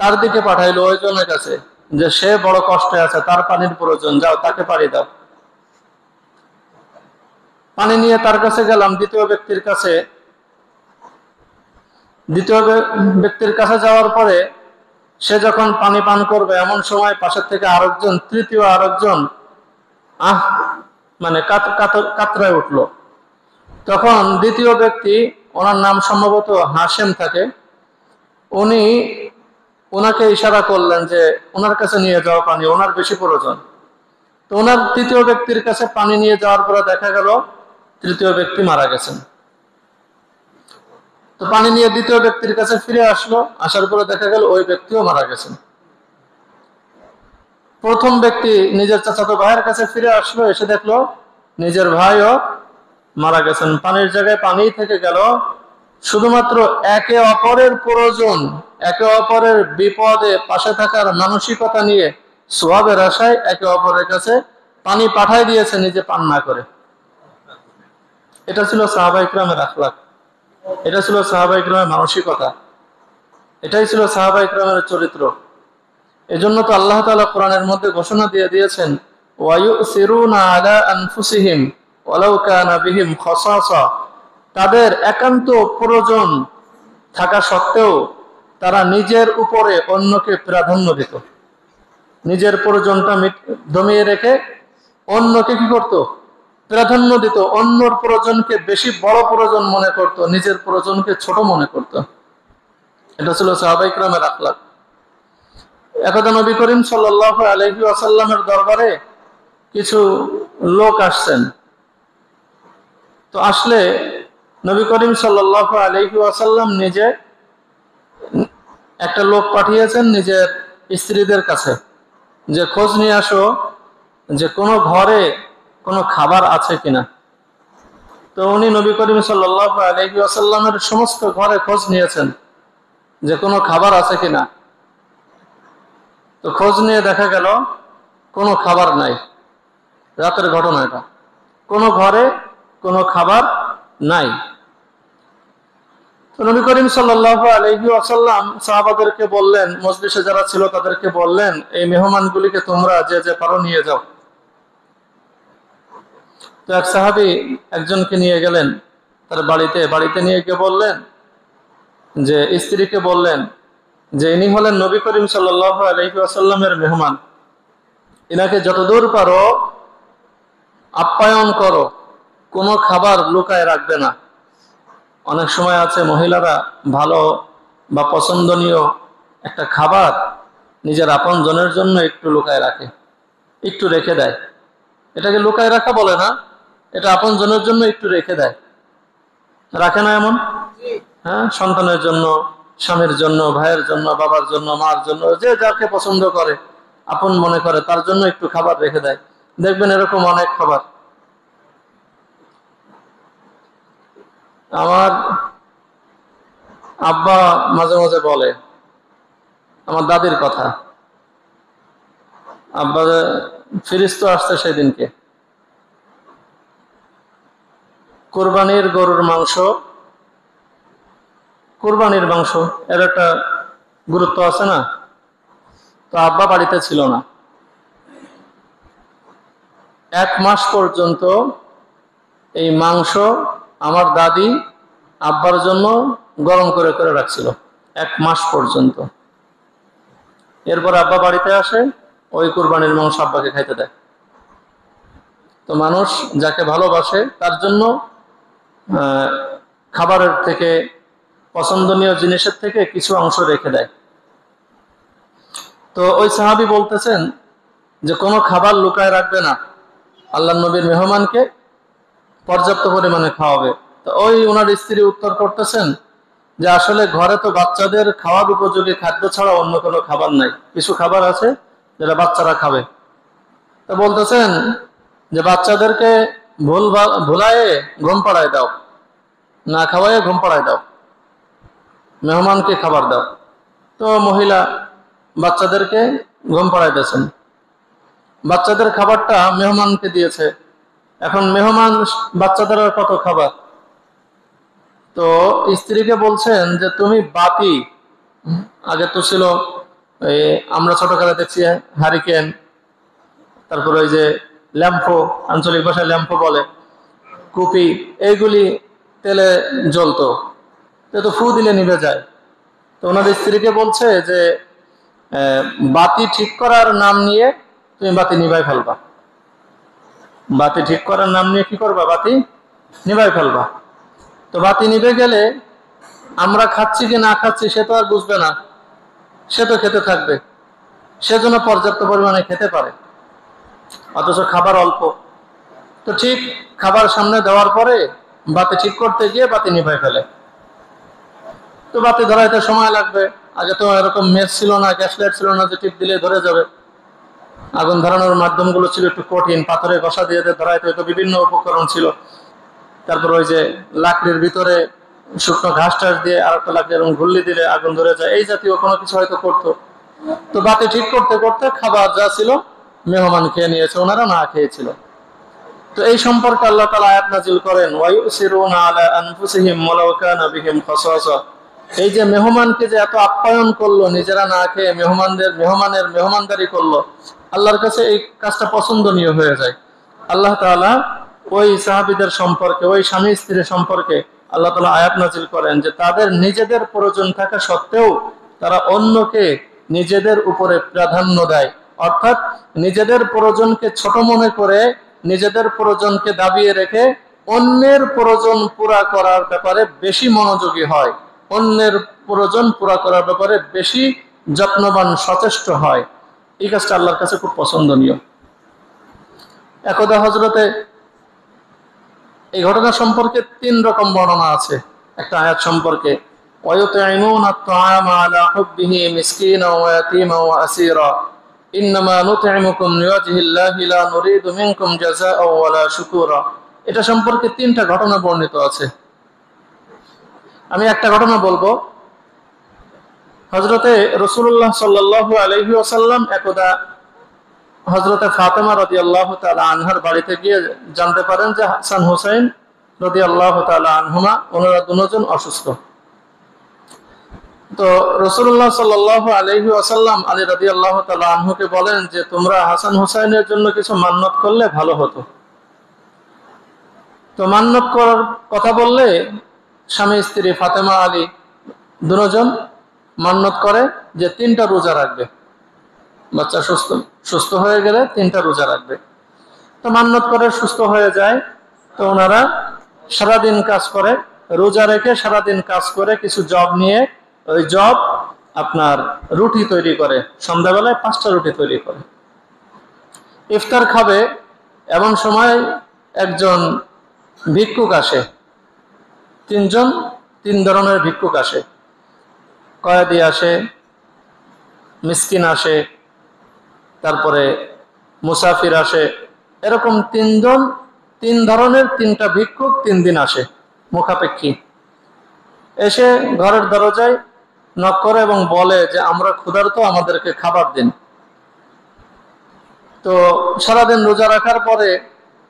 S1: তার দিকে পাঠাইলো ওই জনের কাছে, যে সে বড় কষ্টে আছে, তার পানির প্রয়োজন, যাও তাকে পানি দাও। পানি নিয়ে তার কাছে গেলাম, দ্বিতীয় ব্যক্তির কাছে যাওয়ার পরে সে যখন পানি পান করবে এমন সময় পাশের থেকে তৃতীয় আরেকজন আহ মানে কাতরায় উঠলো। তখন দ্বিতীয় ব্যক্তি, ওনার নাম সম্ভবত হাশেম থাকে, উনি ওনাকে ইশারা করলেন যে ওনার কাছে নিয়ে যাওয়া পানি, ওনার বেশি প্রয়োজন। তো ওনার তৃতীয় ব্যক্তির কাছে পানি নিয়ে যাওয়ার পরে দেখা গেল তৃতীয় ব্যক্তি মারা গেছেন। তো পানি নিয়ে দ্বিতীয় ব্যক্তির কাছে ফিরে আসলো, আসার পরে দেখা গেল ওই ব্যক্তিও মারা গেছেন। প্রথম ব্যক্তি নিজের চাচাতো ভাইয়ের কাছে ফিরে আসলো, এসে দেখলো নিজের ভাইও মারা গেছেন। পানির জায়গায় পানি থেকে গেল। শুধুমাত্র একে অপরের প্রয়োজন, একে অপরের বিপদে পাশে থাকার মানসিকতা নিয়ে সওয়াবের আশায় একে অপরের কাছে পানি পাঠায় দিয়েছে, নিজে পান না করে। এটা ছিল সাহাবায়ে কেরামের আখলাক, এটা ছিল সাহাবায়ে কেরামের মানসিকতা, এটাই ছিল সাহাবায়ে কেরামের চরিত্র। এজন্য তো আল্লাহ তাআলা কোরআনের মধ্যে ঘোষণা দিয়ে দিয়েছেন, ওয়ায়ুসিরুনা আলা আনফুসিহিম ওয়ালাউ কানা বিহিম খাসাসা। তাদের একান্ত প্রয়োজন থাকা সত্ত্বেও তারা নিজের উপরে অন্যকে প্রাধান্য দিত। নিজের প্রয়োজনটা দমিয়ে রেখে অন্যকে কি করত? প্রাধান্য দিত। অন্যর প্রয়োজনকে বেশি বড় প্রয়োজন মনে করত, নিজের প্রয়োজনকে ছোট মনে করত। এটা ছিল সাহাবায়ে কেরামের আখলাক। একদা নবী করিম সাল্লাল্লাহু আলাইহি ওয়াসাল্লামের দরবারে কিছু লোক আসছেন। তো আসলে নবী করিম সাল্লাল্লাহু আলাইহি ওয়াসাল্লাম নিজে একটা লোক পাঠিয়েছেন নিজের স্ত্রীদের কাছে, যে খোঁজ নিয়ে আসো যে কোনো ঘরে কোনো খাবার আছে কিনা। তো উনি নবী করিম সাল্লাল্লাহু আলাইহি ওয়াসাল্লামের সমস্ত ঘরে খোঁজ নিয়েছেন যে কোনো খাবার আছে কিনা। তো খোঁজ নিয়ে দেখা গেল কোনো খাবার নাই। রাতের ঘটনা এটা, কোনো ঘরে কোনো খাবার নাই। তো নবী করিম সাল্লাল্লাহু আলাইহি ওয়াসাল্লাম সাহাবাদেরকে বললেন, মজলিসে যারা ছিল তাদেরকে বললেন, এই মেহমানগুলিকে তোমরা যে যে পারো নিয়ে যাও। তো এক সাহাবী একজনকে নিয়ে গেলেন তার বাড়িতে নিয়ে গিয়ে বললেন, যে স্ত্রীকে বললেন যে ইনি হলেন নবী করিম সাল্লাল্লাহু আলাইহি ওয়াসাল্লামের মেহমান, ইনাকে যতদূর পারো আপ্যায়ন করো, কোনো খাবার লুকায় রাখবে না। অনেক সময় আছে মহিলারা ভালো বা পছন্দনীয় একটা খাবার নিজের আপন জনের জন্য একটু লুকায় রাখে, একটু রেখে দেয়। এটাকে লুকায় রাখা বলে না, এটা আপন জনের জন্য একটু রেখে দেয়। রাখে না এমন? হ্যাঁ, সন্তানের জন্য, স্বামীর জন্য, ভাইয়ের জন্য, বাবার জন্য, মার জন্য, যে যাকে পছন্দ করে, আপন মনে করে, তার জন্য একটু খাবার রেখে দেয়। দেখবেন এরকম অনেক খাবার। আমার আব্বা মাঝে মাঝে বলে, আমার দাদির কথা, আব্বা ফিরিস্ত আসছে সেদিনকে, কোরবানির গরুর মাংস, কোরবানির মাংস এর একটা গুরুত্ব আছে না। তো আব্বা বাড়িতে ছিল না, 1 মাস পর্যন্ত এই মাংস আমার দাদি আব্বার জন্য গরম করে করে রাখছিল, 1 মাস পর্যন্ত। এরপর আব্বা বাড়িতে আসে, ওই কোরবানির মাংস আব্বাকে খাইতে দেয়। তো মানুষ যাকে ভালোবাসে তার জন্য খাবারের থেকে, পছন্দনীয় জিনিসের থেকে কিছু অংশ রেখে দেয়। তো ওই সাহাবী বলতেছেন যে কোনো খাবার লুকায় রাখবে না, আল্লাহর নবীর মেহমানকে পর্যাপ্ত পরিমাণে খাওয়াবে। তো ওই ওনার স্ত্রী উত্তর করতেছেন যে আসলে ঘরে তো বাচ্চাদের খাওয়ার উপযোগী খাদ্য ছাড়া অন্য কোনো খাবার নাই, কিছু খাবার আছে যেটা বাচ্চারা খাবে। তো বলতেছেন যে বাচ্চাদেরকে ভুলায়ে ঘুম পাড়ায় দাও, না খাওয়ায় ঘুম পাড়ায় দাও, মেহমানকে খাবার দাও। তো মহিলা বাচ্চাদেরকে ঘুম পাড়াইতেছেন, বাচ্চাদের খাবারটা মেহমানকে দিয়েছে। এখন মেহমান বাচ্চাদের আর কত খাবার। তো স্ত্রীকে বলছেন যে তুমি বাতি, আগে তো ছিল আমরা ছোটকালে দেখছি হারিকেন, তারপরে ওই যে ল্যাম্পো, আঞ্চলিক ভাষায় ল্যাম্পো বলে, কুপি, এইগুলি তেলে জ্বলতো, তো ফু দিলে নিভে যায়। তো ওনার স্ত্রীকে বলছে যে বাতি ঠিক করার নাম নিয়ে তুমি বাতি নিভাই ফেলবা, বাতি ঠিক করার নাম নিয়ে কি করবা, বাতি নিভাই ফেলবা। তো বাতি নিভে গেলে আমরা খাচ্ছি কি না খাচ্ছি সে তো আর বুঝবে না, সে তো খেতে থাকবে, সেজন্য পর্যাপ্ত পরিমাণে খেতে পারে, অথচ খাবার অল্প। তো ঠিক খাবার সামনে দেওয়ার পরে বাতি ঠিক করতে গিয়ে বাতি নিভাই ফেলে। তো বাতি ধরাইতে সময় লাগবে, আগে তো এরকম মেস ছিল না, গ্যাস লাইট ছিল না যে টিপ দিলে ধরে যাবে। আগুন ধরানোর মাধ্যমগুলো ছিল একটু কঠিন, পাথরে ঘষা দিয়ে ধরাইতে হতো, বিভিন্ন উপকরণ ছিল। তারপর ওই যে লাকড়ির ভিতরে শুকনো ঘাস টাস দিয়ে আর একটা লাকড়ি এরকম ঘুরলি দিলে আগুন ধরে যায়, এই জাতীয় কোনো কিছু হয়তো করতো। তো বাতি ঠিক করতে করতে খাবার যা ছিল মেহমান খেয়ে নিয়েছে, ওনারা না খেয়েছিল। তো এই সম্পর্কে আল্লাহ তাআলা আয়াত নাযিল করেন, ওয়ায়ুসিরুনা আলা আনফুসিহিম ওয়ালাউ কানা বিহিম খাসাসা। এই যে মেহমানকে যে এত আপ্যায়ন করলো, নিজেরা না খেয়ে মেহমানের মেহমানদারি করলো, আল্লাহর কাছে এই কাজটা পছন্দনীয় হয়ে যায়। আল্লাহ তাআলা ওই সাহাবীদের সম্পর্কে, ওই স্বামী স্ত্রীর সম্পর্কে আল্লাহ তাআলা আয়াত নাযিল করেন যে তাদের নিজেদের প্রয়োজন থাকা সত্ত্বেও তারা অন্যকে নিজেদের উপরে প্রাধান্য দেয়, অর্থাৎ নিজেদের প্রয়োজনকে ছোট মনে করে, নিজেদের প্রয়োজনকে দাবিয়ে রেখে অন্যের প্রয়োজন পুরা করার ব্যাপারে বেশি মনোযোগী হয়, অন্যের প্রয়োজন পুরা করার ব্যাপারে বেশি যত্নবান সচেষ্ট হয়। এই কাজটা আল্লাহর কাছে খুব পছন্দনীয়। একদা হযরতে এই ঘটনা সম্পর্কে 3 রকম বর্ণনা আছে একটা আয়াত সম্পর্কে, ওয়ায়ুতঈমুনা আত-তাআমা আলা হুব্বিহি মিসকিনাও ওয়া ইয়াতীমাও ওয়া আসীরা ইন্নামা নুতঈমুকুম লিওয়াজহিল্লাহি লা নুরিদু মিনকুম জাযাআও ওয়ালা শুকুরা। এটা সম্পর্কে 3টা ঘটনা বর্ণিত আছে। আমি একটা ঘটনা বলবো। হযরতে রাসূলুল্লাহ সাল্লাল্লাহু আলাইহি ওয়াসাল্লাম একদা হযরতে ফাতেমা রাদিয়াল্লাহু তাআলা আনহার বাড়িতে গিয়ে জানতে পারেন যে হাসান হুসাইন রাদিয়াল্লাহু তাআলা আনহুমা ওনারা দুজন অসুস্থ। তো রাসূলুল্লাহ সাল্লাল্লাহু আলাইহি ওয়াসাল্লাম আলী রাদিয়াল্লাহু তাআলা আনহুকে বলেন যে তোমরা হাসান হুসাইনের জন্য কিছু মান্নত করলে ভালো হতো। তো মান্নত করার কথা বললে স্বামী স্ত্রী ফাতেমা আলী দুজন মান্নত করে যে 3টা রোজা রাখবে, বাচ্চা সুস্থ হয়ে গেলে 3টা রোজা রাখবে। তো মান্নত করে সুস্থ হয়ে যায়। তো ওনারা সারাদিন কাজ করে, রোজা রেখে সারাদিন কাজ করে কিছু জব নিয়ে ওই জব আপনার রুটি তৈরি করে, সন্ধ্যাবেলায় 5টা রুটি তৈরি করে, ইফতার খাবে। এমন সময় একজন ভিক্ষুক আসে, 3 ধরনের ভিক্ষুক আসে, কয়েদি আসে, মিসকিন আসে, তারপরে মুসাফির আসে, এরকম 3 ধরনের 3টা ভিক্ষুক 3 দিন আসে মুখাপেক্ষী। এসে ঘরের দরজায় নক করে এবং বলে যে আমরা ক্ষুধার্ত, আমাদেরকে খাবার দিন। তো সারাদিন রোজা রাখার পরে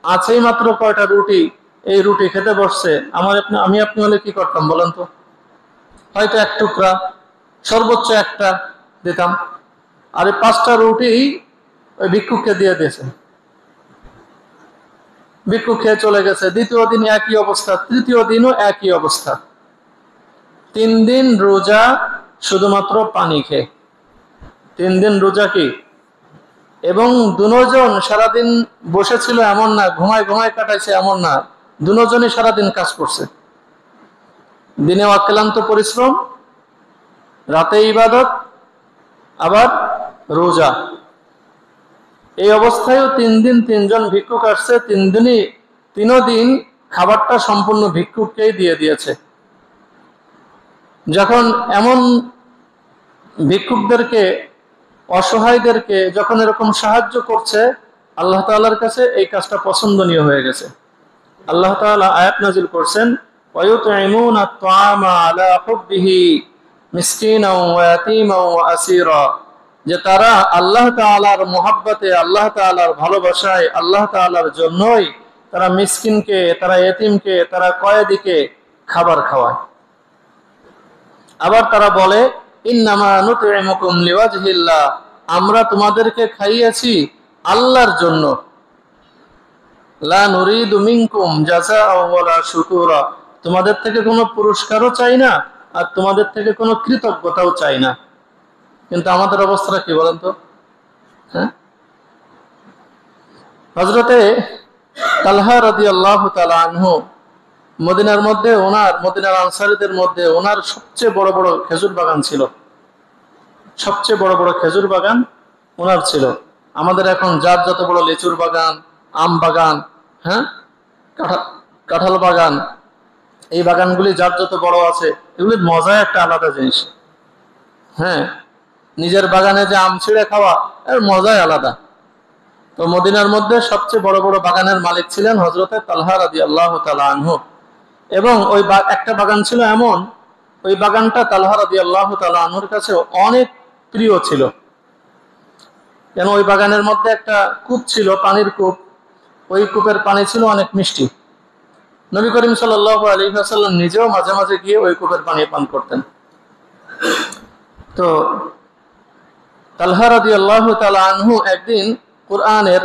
S1: আছেই মাত্র কয়টা রুটি, এই রুটি খেতে বসছে। আমি আপনি হলে কি করতাম বলেন তো? হয়তো 1 টুকরা, সর্বোচ্চ 1টা দিতাম। আর এই 5টা রুটি ওই ভিক্ষুককে দিয়ে দিয়েছে। ভিক্ষুক খেয়ে চলে গেছে। দ্বিতীয় দিন একই অবস্থা, তৃতীয় দিনও একই অবস্থা। 3 দিন রোজা শুধুমাত্র পানি খেয়ে, 3 দিন রোজা কি, এবং দুজন সারাদিন বসেছিল এমন না, ঘুমায় কাটাইছে এমন না, দুজনই সারাদিন কাজ করছে। দিনে অক্লান্ত পরিশ্রম, রাতে ইবাদত, আবার রোজা। এই অবস্থায়ও 3 দিন 3 জন ভিক্ষুক আসছে, 3 দিন খাবারটা সম্পূর্ণ ভিক্ষুককেই দিয়ে দিয়েছে। যখন এমন ভিক্ষুকদেরকে, অসহায়দেরকে যখন এরকম সাহায্য করছে, আল্লাহ তাআলার কাছে এই কাজটা পছন্দনীয় হয়ে গেছে। আল্লাহ তাআলা আয়াত নাযিল করছেন, ওয়ায়ুতঈমুনা আত-তাআমা আলা হুব্বিহি মিসকিনাও ওয়া ইয়াতীমাও ওয়া আসীরা, যে তারা আল্লাহ তাআলার মহব্বতে, আল্লাহ তাআলার ভালোবাসায়, আল্লাহ তাআলার জন্যই তারা মিসকিনকে, তারা এতিমকে, তারা কয়েদিকে খাবার খাওয়ায়। আবার তারা বলে ইন্নামা নুতঈমুকুম লিওয়াজহিল্লাহ, আমরা তোমাদেরকে খাইয়েছি আল্লাহর জন্য। লা নুরিদু মিনকুম জাযাআ ওয়ালা শুকুরা, তোমাদের থেকে কোনো পুরস্কারও চাই না আর তোমাদের থেকে কোনো কৃতজ্ঞতাও চাই না। কিন্তু আমাদের অবস্থাটা কি বলেন তো? হ্যাঁ, হযরতে তালহা রাদিয়াল্লাহু তাআলা আনহু মদিনার মধ্যে মদিনার আনসারীদের মধ্যে ওনার সবচেয়ে বড় বড় খেজুর বাগান ছিল। সবচেয়ে বড় বড় খেজুর বাগান ওনার ছিল। আমাদের এখন যার যত বড় লিচুর বাগান, আম বাগান, হ্যাঁ, কাঁঠাল বাগান, এই বাগানগুলি যার যত বড় আছে, এগুলির মজা একটা আলাদা জিনিস। হ্যাঁ, নিজের বাগানে যে আম ছিঁড়ে খাওয়া, এর মজাই আলাদা। তো মদিনার মধ্যে সবচেয়ে বড় বড় বাগানের মালিক ছিলেন হযরতে তালহা রাদিয়াল্লাহু তাআলা আনহু। এবং ওই একটা বাগান ছিল এমন, ওই বাগানটা তালহা রাদিয়াল্লাহু তাআলা আনহুর কাছে অনেক প্রিয় ছিল। কেন, ওই বাগানের মধ্যে একটা কূপ ছিল, পানির কূপ। ওই কূপের পানি ছিল অনেক মিষ্টি। নবী করিম সাল্লাল্লাহু আলাইহি ওয়াসাল্লাম নিজেও মাঝে মাঝে গিয়ে ওই কূপের পানি পান করতেন। তো তালহা রাদিয়াল্লাহু তাআলা আনহু একদিন কুরআনের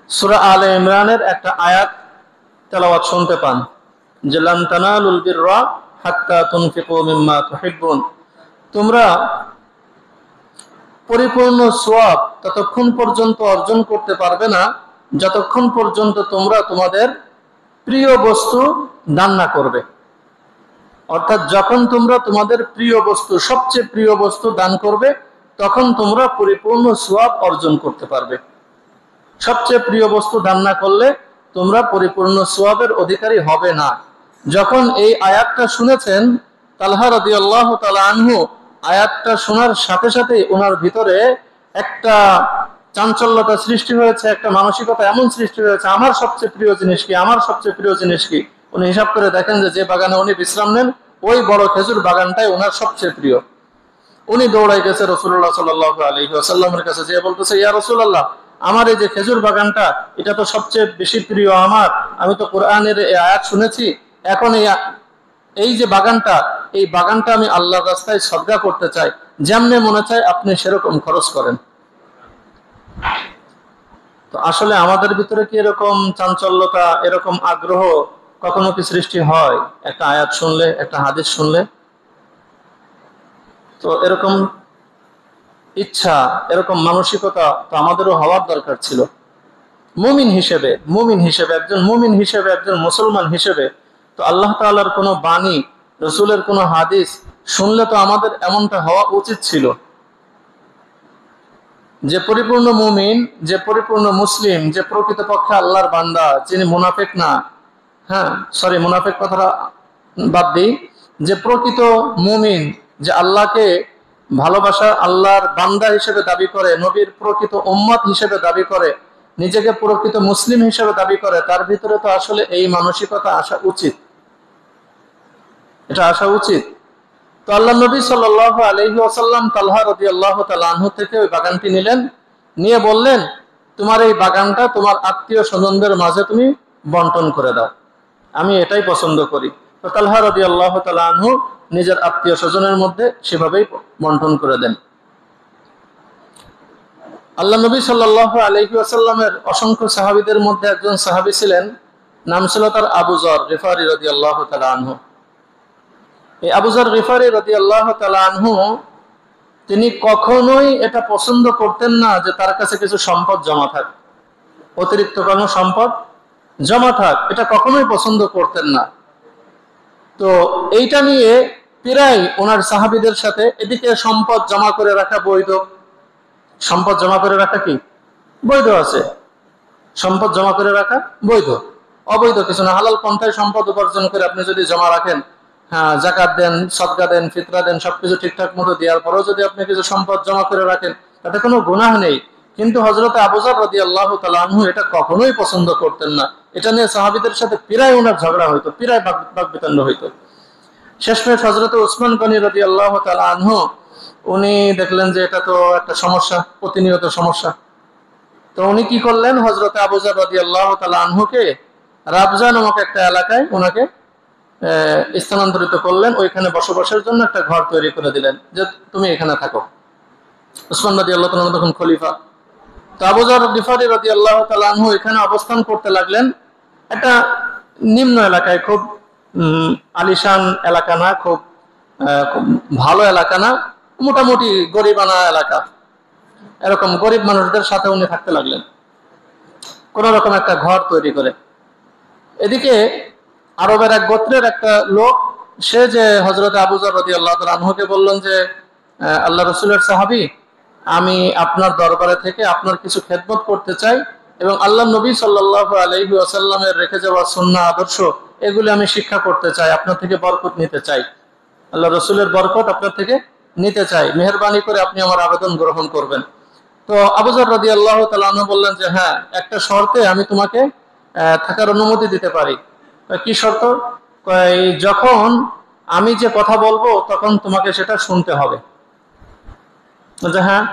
S1: সূরা আলে ইমরানের একটা আয়াত তেলাওয়াত শুনতে পান, যে লান তানালুল বিররা হাত্তা তুনফিকু মিম্মা তুহিব্বুন, তোমরা পরিপূর্ণ সওয়াব ততক্ষণ পর্যন্ত অর্জন করতে পারবে না যতক্ষণ পর্যন্ত তোমরা তোমাদের প্রিয় বস্তু দান না করবে। অর্থাৎ যখন তোমরা তোমাদের প্রিয় বস্তু, সবচেয়ে প্রিয় বস্তু দান করবে, তখন তোমরা পরিপূর্ণ সওয়াব অর্জন করতে পারবে। সবচেয়ে প্রিয় বস্তু দান না করলে তোমরা পরিপূর্ণ সওয়াবের অধিকারী হবে না। যখন এই আয়াতটা শুনেছেন তালহা রাদিয়াল্লাহু তাআলা আনহু, আয়াতটা শোনার সাথে সাথে ওনার ভিতরে একটা চাঞ্চল্যতা সৃষ্টি হয়েছে, একটা মানসিকতা এমন সৃষ্টি হয়েছে, আমার সবচেয়ে প্রিয় জিনিস কি, আমার সবচেয়ে প্রিয় জিনিস কি। উনি হিসাব করে দেখেন যে বাগানে উনি বিশ্রাম নেন, ওই বড় খেজুর বাগানটাই ওনার সবচেয়ে প্রিয়। উনি দৌড়াই গেছে রাসূলুল্লাহ সাল্লাল্লাহু আলাইহি ওয়াসাল্লামের কাছে, যে বলতেছে, ইয়া রাসূলুল্লাহ, আমার এই যে খেজুর বাগানটা, এটা তো সবচেয়ে বেশি প্রিয় আমার। আমি তো কোরআনের এই আয়াত শুনেছি, এখন এই যে বাগানটা, এই বাগানটা আমি আল্লাহর রাস্তায় সদকা করতে চাই, যেমনে মনে চায় আপনি সেরকম খরচ করেন। তো আসলে আমাদের ভিতরে কি এরকম চাঞ্চল্যতা, এরকম আগ্রহ কখনো কি সৃষ্টি হয় একটা আয়াত শুনলে, একটা হাদিস শুনলে? তো এরকম ইচ্ছা, এরকম মানসিকতা তো আমাদেরও হওয়ার দরকার ছিল। মুমিন হিসেবে একজন মুসলমান হিসেবে তো আল্লাহ তাআলার কোনো বাণী, রসুলের কোনো হাদিস শুনলে তো আমাদের এমনটা হওয়া উচিত ছিল। যে পরিপূর্ণ মুমিন, যে পরিপূর্ণ মুসলিম, যে প্রকৃতপক্ষে আল্লাহর বান্দা, যিনি মুনাফিক না, হ্যাঁ সরি মুনাফিক কথাটা বাদ দিই, যে প্রকৃত মুমিন, যে আল্লাহকে ভালোবাসা, আল্লাহর বান্দা হিসেবে দাবি করে, নবীর প্রকৃত উম্মত হিসেবে দাবি করে, নিজেকে প্রকৃত মুসলিম হিসেবে দাবি করে, তার ভিতরে তো আসলে এই মানসিকতা আসা উচিত, এটা আসা উচিত। তো আল্লাহ নবী সাল্লাল্লাহু আলাইহি ওয়াসাল্লাম তালহা রাদিয়াল্লাহু তাআলা আনহু থেকে ওই বাগানটি নিলেন, নিয়ে বললেন, তোমার এই বাগানটা তোমার আত্মীয় স্বজনদের মাঝে তুমি বন্টন করে দাও, আমি এটাই পছন্দ করি। তো তালহা রাদিয়াল্লাহু তাআলা আনহু নিজের আত্মীয় স্বজনের মধ্যে সেভাবেই বন্টন করে দেন। আল্লাহ নবী সাল্লাল্লাহু আলাইহি ওয়াসাল্লামের অসংখ্য সাহাবীদের মধ্যে একজন সাহাবী ছিলেন, নাম ছিল তার আবু যর গিফারী রাদিয়াল্লাহু তাআলা আনহু। এই আবু যর গিফারী রাদিয়াল্লাহু তাআলা আনহু, তিনি কখনোই এটা পছন্দ করতেন না যে তার কাছে কিছু সম্পদ জমা থাক, অতিরিক্ত কোনো সম্পদ জমা থাক, এটা কখনোই পছন্দ করতেন না। তো এইটা নিয়ে প্রায় ওনার সাহাবীদের সাথে, এদিকে সম্পদ জমা করে রাখা বৈধ, সম্পদ জমা করে রাখা কি বৈধ আছে, সম্পদ জমা করে রাখা বৈধ, অবৈধ কিছু না। হালাল পন্থায় সম্পদ উপার্জন করে আপনি যদি জমা রাখেন, হ্যাঁ যাকাত দেন, সদকা দেন, ফিতরা দেন, সবকিছু ঠিকঠাক মতো দেওয়ার পরেও যদি আপনি কিছু সম্পদ জমা করে রাখেন, তাতে কোনো গুনাহ নেই। কিন্তু হযরত আবু যর রাদিয়াল্লাহু তাআলা আনহু এটা কখনোই পছন্দ করতেন না। এটা নিয়ে সাহাবীদের সাথে প্রায় ওনার ঝগড়া হইতো, প্রায় বাকবিতণ্ড হইতো। শেষমেশ হযরত উসমান গনি রাদিয়াল্লাহু তাআলা আনহু, উনি দেখলেন যে এটা তো একটা সমস্যা, প্রতিনিয়ত সমস্যা। তো উনি কি করলেন, হযরত আবু যর রাদিয়াল্লাহু তাআলা আনহুকে রাবজা নামক একটা এলাকায় ওনাকে স্থানান্তরিত করলেন, ওইখানে বসবাসের জন্য একটা ঘর তৈরি করে দিলেন, যে তুমি এখানে থাকো। উসমান রাদিয়াল্লাহু তাআলা তখন খলিফা। তো আবু যর গিফারি রাদিয়াল্লাহু তাআলা আনহু এখানে অবস্থান করতে লাগলেন। একটা নিম্ন এলাকায়, খুব আলিশান এলাকা না, খুব ভালো এলাকা না, মোটামুটি গরিবানা এলাকা। এরকম গরিব মানুষদের সাথে উনি থাকতে লাগলেন কোন রকম একটা ঘর তৈরি করে। এদিকে আরবের এক গোত্রের একটা লোক, সে যে হযরত আবু যর রাদিয়াল্লাহু তাআলা আনহুকে বললেন যে আল্লাহ রাসূলের সাহাবী, আমি আপনার দরবারে থেকে আপনার কিছু খেদমত করতে চাই এবং আল্লাহ নবী সাল্লাল্লাহু আলাইহি ওয়াসাল্লামের রেখে যাওয়া সুন্নাহ আদর্শ এগুলি আমি শিক্ষা করতে চাই, আপনার থেকে বরকত নিতে চাই, আল্লাহ রাসূলের বরকত আপনার থেকে নিতে চাই, মেহেরবানি করে আপনি আমার আবেদন গ্রহণ করবেন। তো আবু যর রাদিয়াল্লাহু তাআলা আনহু বললেন যে হ্যাঁ, একটা শর্তে আমি তোমাকে থাকার অনুমতি দিতে পারি। কি শর্ত? যখন আমি যে কথা বলবো তখন তোমাকে সেটা শুনতে হবে। হ্যাঁ।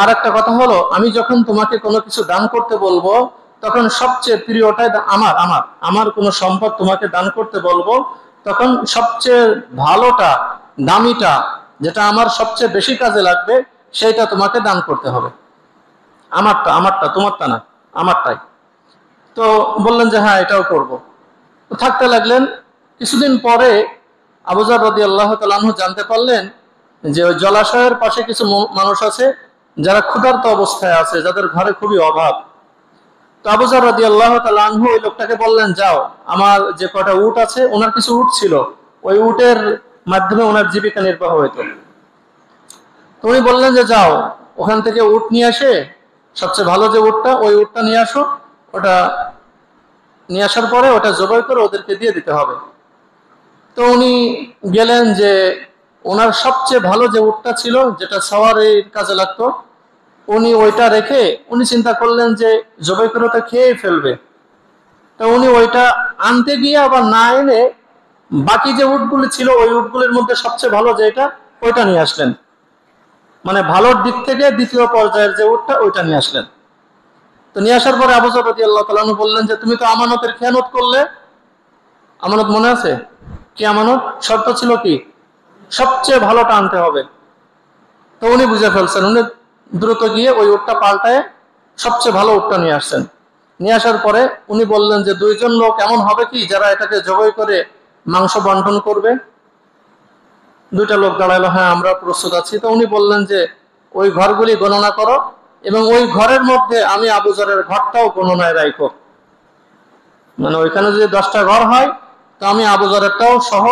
S1: আর একটা কথা হলো, আমি যখন তোমাকে কোনো কিছু দান করতে বলবো তখন সবচেয়ে প্রিয়টাই আমার আমার আমার কোনো সম্পদ তোমাকে দান করতে বলবো, তখন সবচেয়ে ভালোটা, দামিটা, যেটা আমার সবচেয়ে বেশি কাজে লাগবে সেইটা তোমাকে দান করতে হবে। আমারটা আমারটা, তোমারটা না, আমারটাই। তো বললেন যে হ্যাঁ, এটাও করব। থাকতে লাগলেন। কিছুদিন পরে আবু যর রাদিয়াল্লাহু তাআলা আনহু জানতে পারলেন যে ওই জলাশয়ের পাশে কিছু মানুষ আছে যারা ক্ষুধার্ত অবস্থায় আছে, যাদের ঘরে খুবই অভাব। তো আবু যর রাদিয়াল্লাহু তাআলা আনহু ওই লোকটাকে বললেন, যাও, আমার যে কটা উট আছে, ওনার কিছু উট ছিল, ওই উটের মাধ্যমে ওনার জীবিকা নির্বাহ হইতো। তো উনি বললেন যে যাও, ওখান থেকে উট নিয়ে আসে, সবচেয়ে ভালো যে উটটা, ওই উটটা নিয়ে আসো, ওটা নিয়ে আসার পরে ওটা জবাই করে ওদেরকে দিয়ে দিতে হবে। তো উনি গেলেন, যে ওনার সবচেয়ে ভালো যে উটটা ছিল, যেটা সওয়ারির কাজে লাগতো, উনি ওইটা রেখে উনি চিন্তা করলেন যে জবাই করে তো খেয়ে ফেলবে। তো উনি ওইটা আনতে গিয়ে আবার না এনে বাকি যে উটগুলি ছিল, ওই উটগুলির মধ্যে সবচেয়ে ভালো যেটা, ওইটা নিয়ে আসলেন। মানে ভালোর দিক থেকে দ্বিতীয় পর্যায়ের যে উটটা, ওইটা নিয়ে আসলেন। তো নিয়ে আসার পরে আবু যর রাদিয়াল্লাহু তাআলা আনহু বললেন যে তুমি তো আমানতের খেয়ানত করলে। আমানত মনে আছে? কি আমানত? শর্ত ছিল কি? সবচেয়ে ভালোটা আনতে হবে। তো উনি বুঝে ফেলছেন, উনি দ্রুত গিয়ে ওই উটটা পাল্টায় সবচেয়ে ভালো উটটা নিয়ে আসছেন। নিয়ে আসার পরে উনি বললেন যে দুইজন লোক এমন হবে কি যারা এটাকে জবাই করে মাংস বন্টন করবে। দুইটা লোক দাঁড়াইলো, হ্যাঁ আমরা প্রস্তুত আছি। তো উনি বললেন যে ওই ঘরগুলি গণনা করো এবং ওই ঘরের মধ্যে আমি আবু যরের ঘরটাও গণনায় রাখো। মানে ওইখানে যদি 10টা ঘর হয়, তো আমি আবু যরেরটাও সহ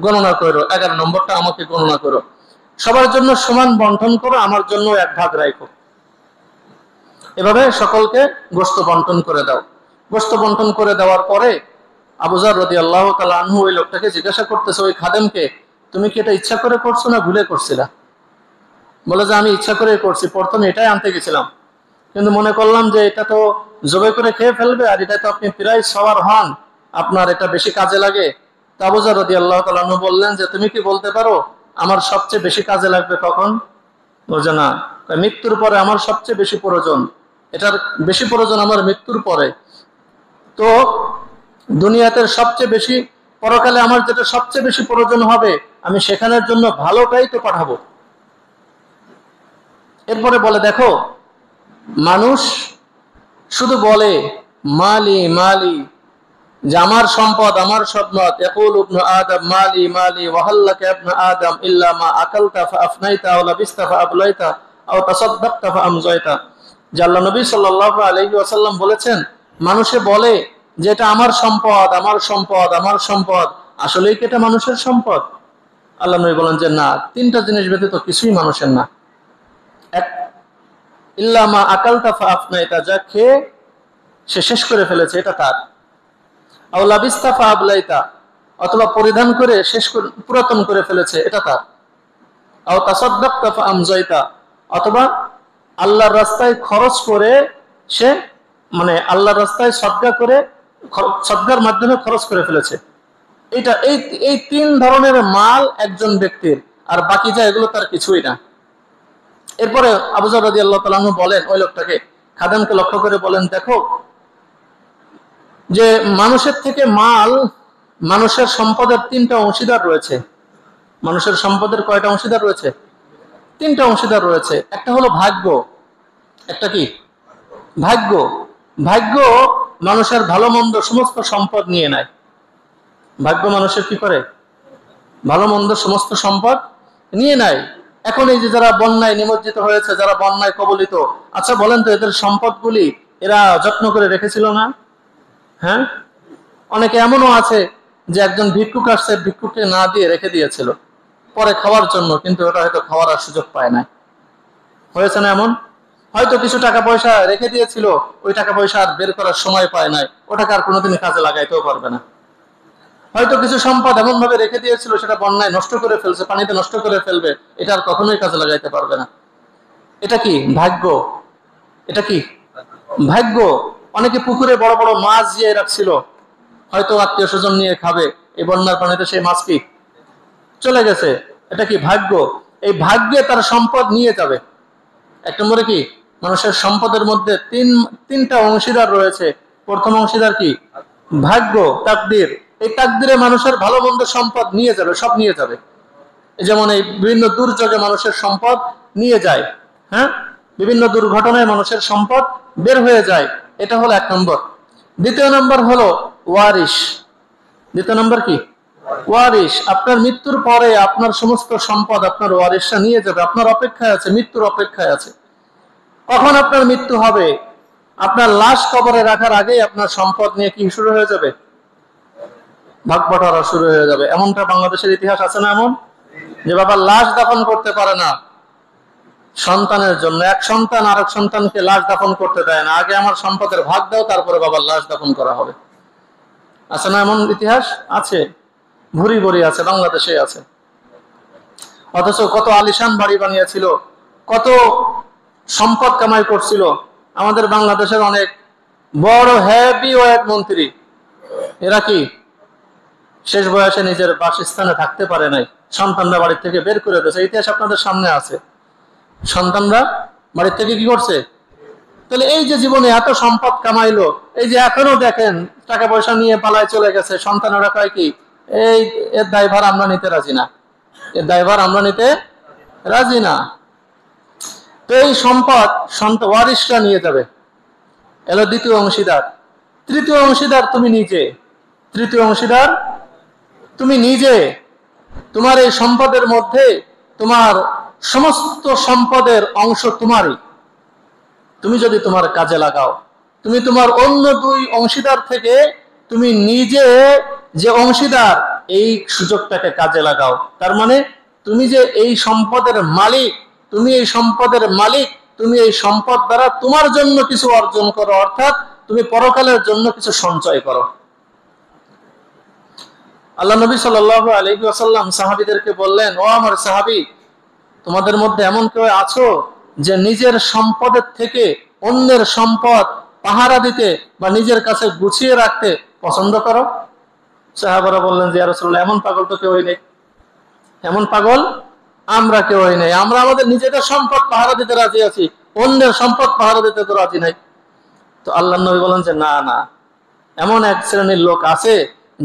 S1: গণনা করো, 11 নম্বরটা আমাকে গণনা করো। সবার জন্য সমান বন্টন করো, আমার জন্য 1 ভাগ রাখো। এভাবে সকলকে গোশত বন্টন করে দাও। গোশত বন্টন করে দেওয়ার পরে আবু যর রাদিয়াল্লাহু তাআলা আনহু ওই লোকটাকে জিজ্ঞাসা করতেছে, ওই খাদেমকে, তুমি কি এটা ইচ্ছা করে করছো না ভুলে করছিলা? বলে যে আমি ইচ্ছা করে করছি, প্রথমে এটাই আনতে গেছিলাম, কিন্তু মনে করলাম যে এটা তো জবাই করে খেয়ে ফেলবে, আর এটা তো আপনি প্রায় সওয়ার হন, আপনার এটা বেশি কাজে লাগে। তো আবু যর রাদিয়াল্লাহু তাআলা আনহু বললেন যে তুমি কি বলতে পারো আমার সবচেয়ে বেশি কাজে লাগবে কখন? বলছে না, মৃত্যুর পরে আমার সবচেয়ে বেশি প্রয়োজন, এটার বেশি প্রয়োজন আমার মৃত্যুর পরে। তো দুনিয়াতে সবচেয়ে বেশি, পরকালে আমার যেটা সবচেয়ে বেশি প্রয়োজন হবে, আমি সেখানের জন্য ভালোটাই তো পাঠাবো। এরপরে বলে, দেখো, মানুষ শুধু বলে মালি মালি, যে আমার সম্পদ, আমার সম্পদ। ইয়াকুল ইবনু আদম মালি মালি ওয়া হাল্লাকা ইবনু আদম ইল্লা মা আকালতা ফাআফনাইতা আও লাবিসতা ফাআবলাইতা আও তাসাদদাকতা ফাআমজাইতা। যে আল্লাহ নবী সাল্লাল্লাহু আলাইহি ওয়াসাল্লাম বলেছেন, মানুষে বলে যে এটা আমার সম্পদ, আমার সম্পদ, আমার সম্পদ। আসলেই কি এটা মানুষের সম্পদ? আল্লাহ নবী বলেন যে না, 3টা জিনিস ব্যতীত কিছুই মানুষের না। এক, ইল্লা মা আকালতা ফাআফনাইতা, যা খেয়ে সে শেষ করে ফেলেছে, এটা তার। আও লাবিসতা ফাআবলাইতা, অথবা পরিধান করে শেষ করে পুরাতন করে ফেলেছে, এটা তার। আও তাসাদদাকতা ফাআমজাইতা, অথবা আল্লাহর রাস্তায় খরচ করে সে, মানে আল্লাহর রাস্তায় সদকা করে, সদকার মাধ্যমে খরচ করে ফেলেছে। এটা এই 3 ধরনের মাল একজন ব্যক্তির, আর বাকি যা এগুলো তার কিছুই না। এরপরে আবু যর রাদিয়াল্লাহু তাআলা আনহু বলেন ওই লোকটাকে, খাদেমকে লক্ষ্য করে বলেন, দেখো, যে মানুষের থেকে মাল, মানুষের সম্পদের 3টা অংশীদার রয়েছে। মানুষের সম্পদের কয়টা অংশীদার রয়েছে? 3টা অংশীদার রয়েছে। একটা হলো ভাগ্য, একটা কি ভাগ্য, ভাগ্য মানুষের ভালো মন্দ সমস্ত সম্পদ নিয়ে নেয়। ভাগ্য মানুষের কি করে? ভালো মন্দ সমস্ত সম্পদ নিয়ে নেয়। এখন এই যে যারা বন্যায় নিমজ্জিত হয়েছে, যারা বন্যায় কবলিত, আচ্ছা বলেন তো এদের সম্পদগুলি এরা যত্ন করে রেখেছিল না? হ্যাঁ, অনেকে এমনও আছে যে একজন ভিক্ষুক আসছে, ভিক্ষুককে না দিয়ে রেখে দিয়েছিল পরে খাওয়ার জন্য, কিন্তু ওটা হয়তো খাওয়ার আর সুযোগ পায় না। হয়েছে না এমন? হয়তো কিছু টাকা পয়সা রেখে দিয়েছিল, ওই টাকা পয়সা আর বের করার সময় পায় নাই, ওটাকে আর কোনোদিন কাজে লাগাইতেও পারবে না। হয়তো কিছু সম্পদ এমন ভাবে রেখে দিয়েছিল সেটা বন্যায় নষ্ট করে ফেলছে, পানিতে নষ্ট করে ফেলবে, এটা আর কখনোই কাজে লাগাইতে পারবে না। এটা কি? ভাগ্য। এটা কি? ভাগ্য। অনেকে পুকুরে বড় বড় মাছ দিয়ে রাখছিল, হয়তো আত্মীয় স্বজন নিয়ে খাবে, এই বন্যার পানিতে সেই মাছ কি চলে গেছে। এটা কি? ভাগ্য। এই ভাগ্যে তার সম্পদ নিয়ে যাবে। এক নম্বরে কি? মানুষের সম্পদের মধ্যে তিনটা অংশীদার রয়েছে। প্রথম অংশীদার কি? ভাগ্য, তাকদির। এই তাকদিরে মানুষের ভালো মন্দ সম্পদ নিয়ে যাবে, সব নিয়ে যাবে। যেমন এই বিভিন্ন দুর্যোগে মানুষের সম্পদ নিয়ে যায়। হ্যাঁ, বিভিন্ন দুর্ঘটনায় মানুষের সম্পদ বের হয়ে যায়। এটা হলো এক নম্বর। দ্বিতীয় নম্বর হলো ওয়ারিশ। দ্বিতীয় নম্বর কি? ওয়ারিশ। আপনার মৃত্যুর পরে আপনার সমস্ত সম্পদ আপনার ওয়ারিশরা নিয়ে যাবে, আপনার অপেক্ষায় আছে, মৃত্যুর অপেক্ষায় আছে। কখন আপনার মৃত্যু হবে? আপনার লাশ কবরে রাখার আগেই আপনার সম্পদ নিয়ে কি শুরু হয়ে যাবে? ভাগ বটোয়ারা শুরু হয়ে যাবে। এমনটা বাংলাদেশের ইতিহাস আছে না এমন, যে বাবার লাশ দাফন করতে পারে না সন্তানের জন্য, এক সন্তান আরেক সন্তানকে লাশ দাফন করতে দেয় না, আগে আমার সম্পদের ভাগ দাও তারপরে বাবার লাশ দাফন করা হবে। আছে না এমন ইতিহাস? আছে, ভুরি ভুরি আছে, বাংলাদেশে আছে। অথচ কত আলিশান বাড়ি বানিয়েছিল, কত সম্পদ কামাই করছিল। আমাদের বাংলাদেশের অনেক বড় হ্যাভি ওয়েট মন্ত্রী, এরা কি শেষ বয়সে নিজের বাসস্থানে থাকতে পারে নাই, সন্তানরা বাড়ির থেকে বের করে দিয়েছে। ইতিহাস আপনাদের সামনে আছে। সন্তানরা বাড়ির থেকে কি করছে? তাহলে এই যে জীবনে এত সম্পদ কামাইলো, এই যে এখনো দেখেন টাকা পয়সা নিয়ে পালায় চলে গেছে, সন্তানেরা কয় কি এই এর দায়ভার আমরা নিতে রাজি না, এর দায়ভার আমরা নিতে রাজি না। তো এই সম্পদ ওয়ারিশরা নিয়ে যাবে। এলো দ্বিতীয় অংশীদার। তৃতীয় অংশীদার তুমি নিজে। তৃতীয় অংশীদার তুমি নিজে। তোমার এই সম্পদের মধ্যে তোমার সমস্ত সম্পদের অংশ তোমারই। তুমি যদি তোমার কাজে লাগাও, তুমি তোমার অন্য দুই অংশীদার থেকে তুমি নিজে যে অংশীদার, এই সুযোগটাকে কাজে লাগাও। তার মানে তুমি যে এই সম্পদের মালিক, তুমি এই সম্পদের মালিক, তুমি এই সম্পদ দ্বারা তোমার জন্য কিছু অর্জন করো, অর্থাৎ তুমি পরকালের জন্য কিছু সঞ্চয় করো। আল্লাহ নবী সাল্লাল্লাহু আলাইহি ওয়াসাল্লাম সাহাবীদেরকে বললেন, ও আমার সাহাবী, তোমাদের মধ্যে এমন কেউ আছো যে নিজের সম্পদের থেকে অন্যের সম্পদ পাহারা দিতে বা নিজের কাছে গুছিয়ে রাখতে পছন্দ করো? সাহাবারা বললেন যে ইয়া রাসূলুল্লাহ, এমন পাগল তো কেউই নেই, এমন পাগল আমরা কেউই নেই। আমরা আমাদের নিজেদের সম্পদ পাহারা দিতে রাজি আছি, অন্যের সম্পদ পাহারা দিতে তো রাজি নাই। তো আল্লাহ নবী বলেন যে না না, এমন এক শ্রেণীর লোক আছে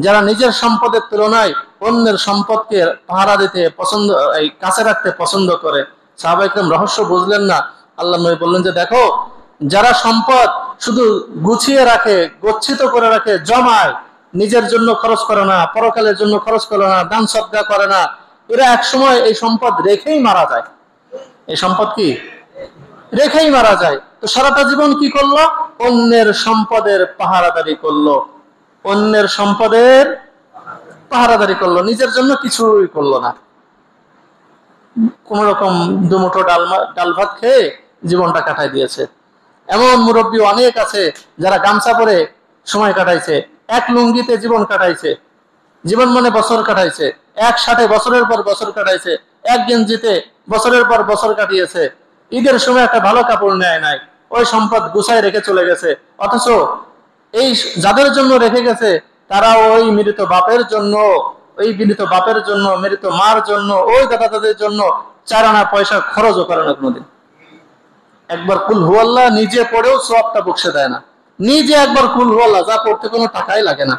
S1: যারা নিজের সম্পদের তুলনায় অন্যের সম্পদকে পাহারা দিতে পছন্দ, এই কাছে রাখতে পছন্দ করে। সাহাবায়ে কেরাম রহস্য বুঝলেন না। আল্লাহ নবী বললেন যে দেখো, যারা সম্পদ শুধু গুছিয়ে রাখে, গচ্ছিত করে রাখে, জমায়, নিজের জন্য খরচ করে না, পরকালের জন্য খরচ করে না, দান সদকা করে না, এরা একসময় এই সম্পদ রেখেই মারা যায়। এই সম্পদ কি রেখেই মারা যায়। তো সারাটা জীবন কি করলো? অন্যের সম্পদের পাহারাদারি করলো, অন্যের সম্পদের পাহারাদারি করলো, নিজের জন্য কিছুই করলো না। কোন রকম দুমুঠো ডাল ভাত খেয়ে জীবনটা কাটাই দিয়েছে। এমন মুরব্বী অনেক আছে যারা গামছা পরে সময় কাটাইছে, এক লুঙ্গিতে জীবন কাটাইছে, জীবন মানে বছর কাটাইছে, এক সাথে বছরের পর বছর কাটাইছে, এক গেঞ্জিতে বছরের পর বছর কাটিয়েছে, ঈদের সময় একটা ভালো কাপড় নেয় নাই, ওই সম্পদ গুছায় রেখে চলে গেছে। অথচ এই যাদের জন্য রেখে গেছে তারা ওই মৃত বাপের জন্য, ওই মৃত বাপের জন্য, মৃত মার জন্য, ওই দাদা দাদের জন্য 4 আনা পয়সা খরচও করে না কোনোদিন। একবার কুল হুয়াল্লাহ নিজে পড়েও সওয়াবটা বকশে দেয় না। নিজে একবার কুল হুয়াল্লাহ, যা পড়তে কোনো টাকাই লাগে না,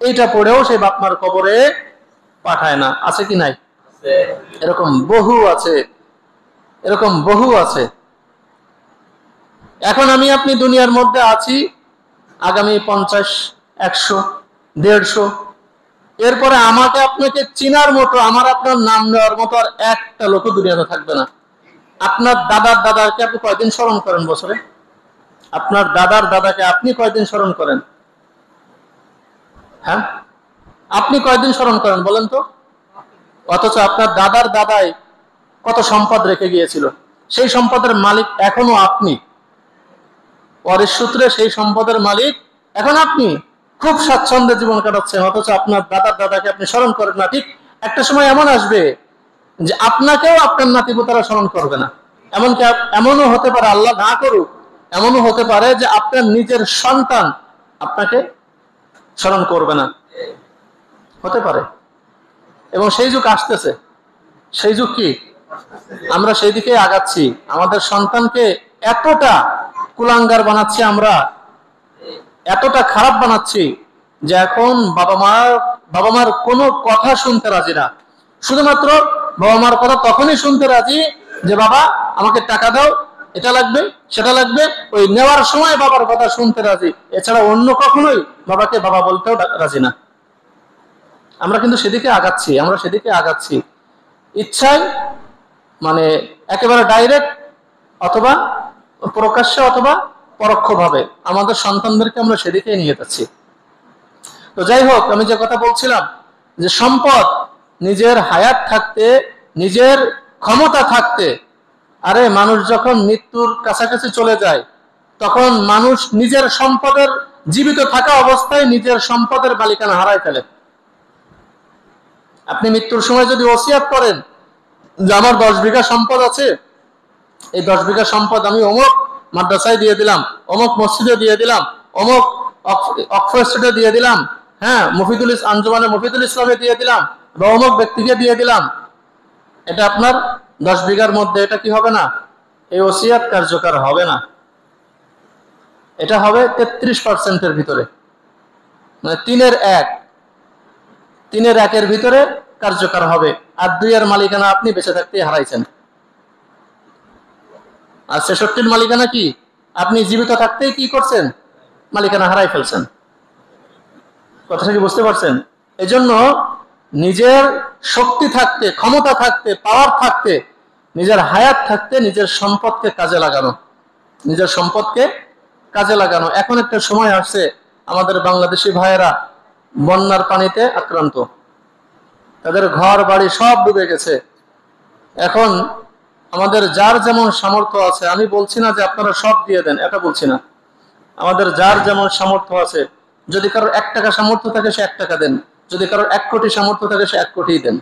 S1: এইটা পড়েও সেই বাপমার কবরে পাঠায় না। আছে কি নাই? এরকম বহু আছে, এরকম বহু আছে। এখন আমি আপনি দুনিয়ার মধ্যে আছি, আগামী 50, 100, 150, এরপরে আমাকে আপনাকে চিনার মতো, আমার আপনার নাম নেওয়ার মতো আর একটা লোক দুনিয়াতে থাকবে না। আপনার দাদার দাদাকে আপনি কয়দিন স্মরণ করেন বছরে? আপনার দাদার দাদাকে আপনি কয়দিন স্মরণ করেন? হ্যাঁ, আপনি কয়দিন স্মরণ করেন বলেন তো? অথচ আপনার দাদার দাদাই কত সম্পদ রেখে গিয়েছিল, সেই সম্পদের মালিক এখনো আপনি। পরের সূত্রে সেই সম্পদের মালিক এখন আপনি, খুব স্বাচ্ছন্দ্যে জীবন কাটাচ্ছেন, অথচ আপনার দাদার দাদাকে আপনি স্মরণ করেন না। ঠিক একটা সময় এমন আসবে যে আপনাকেও আপনার নাতিপুতারা স্মরণ করবে না। এমনকি এমনও হতে পারে, আল্লাহ না করুক, এমনও হতে পারে যে আপনার নিজের সন্তান আপনাকে স্মরণ করবে না, হতে পারে। এবং সেই যুগ আসতেছে। সেই যুগ কি? আমরা সেই দিকে আগাচ্ছি। আমাদের সন্তানকে এতটা কুলাঙ্গার বানাচ্ছি, আমরা এতটা খারাপ বানাচ্ছি যে এখন বাবা মার কোনো কথা শুনতে রাজি না। শুধুমাত্র বাবা মার কথা তখনই শুনতে রাজি যে বাবা আমাকে টাকা দাও, এটা লাগবে সেটা লাগবে, ওই নেওয়ার সময় বাবার কথা শুনতে রাজি, এছাড়া অন্য কখনোই বাবাকে বাবা বলতেও রাজি না। আমরা কিন্তু সেদিকে আগাচ্ছি, আমরা সেদিকে আগাচ্ছি ইচ্ছায়, মানে একেবারে ডাইরেক্ট অথবা প্রকাশ্যে অথবা পরোক্ষভাবে আমাদের সন্তানদেরকে আমরা সেদিকে নিয়ে যাচ্ছি। তো যাই হোক, আমি যে কথা বলছিলাম যে সম্পদ নিজের হায়াত থাকতে, নিজের ক্ষমতা থাকতে, আরে মানুষ যখন মৃত্যুর কাছাকাছি চলে যায় তখন মানুষ নিজের সম্পদের, জীবিত থাকা অবস্থায় নিজের সম্পদের মালিকানা হারায় ফেলে। আপনি মৃত্যুর সময় যদি ওসিয়াত করেন যে আমার 10 বিঘা সম্পদ আছে, এই 10 বিঘা সম্পদ আমি অমুক মাদ্রাসায় দিয়ে দিলাম, অমুক মসজিদে দিয়ে দিলাম, অমুক অক্সফোর্ডে দিয়ে দিলাম, হ্যাঁ আঞ্জুমানে মফিদুল ইসলামে দিয়ে দিলাম, বা অমুক ব্যক্তিকে দিয়ে দিলাম, এটা আপনার 10 বিঘার মধ্যে এটা কি হবে না? এই ওসিয়াত কার্যকর হবে না। এটা হবে 33% ভিতরে, মানে 3/1 ভিতরে কার্যকর হবে। আর 2 মালিকানা আপনি বেঁচে থাকতে হারাইছেন। আর 66 মালিকানা কি আপনি জীবিত থাকতেই কি করছেন? মালিকানা হারাই ফেলছেন। কথাটা কি বুঝতে পারছেন? এজন্য নিজের শক্তি থাকতে, ক্ষমতা থাকতে, পাওয়ার থাকতে, নিজের হায়াত থাকতে নিজের সম্পদকে কাজে লাগানো, নিজের সম্পদকে কাজে লাগানো। এখন একটা সময় আসছে আমাদের বাংলাদেশি ভাইয়েরা বন্যার পানিতে আক্রান্ত, তাদের ঘর বাড়ি সব ডুবে গেছে। এখন আমাদের যার যেমন সামর্থ্য আছে, আমি বলছি না যে আপনারা সব দিয়ে দেন, এটা বলছি না, আমাদের যার যেমন সামর্থ্য আছে, যদি কারোর 1 টাকা সামর্থ্য থাকে সে 1 টাকা দেন, যদি কারোর 1 কোটি সামর্থ্য থাকে সে 1 কোটি দেন।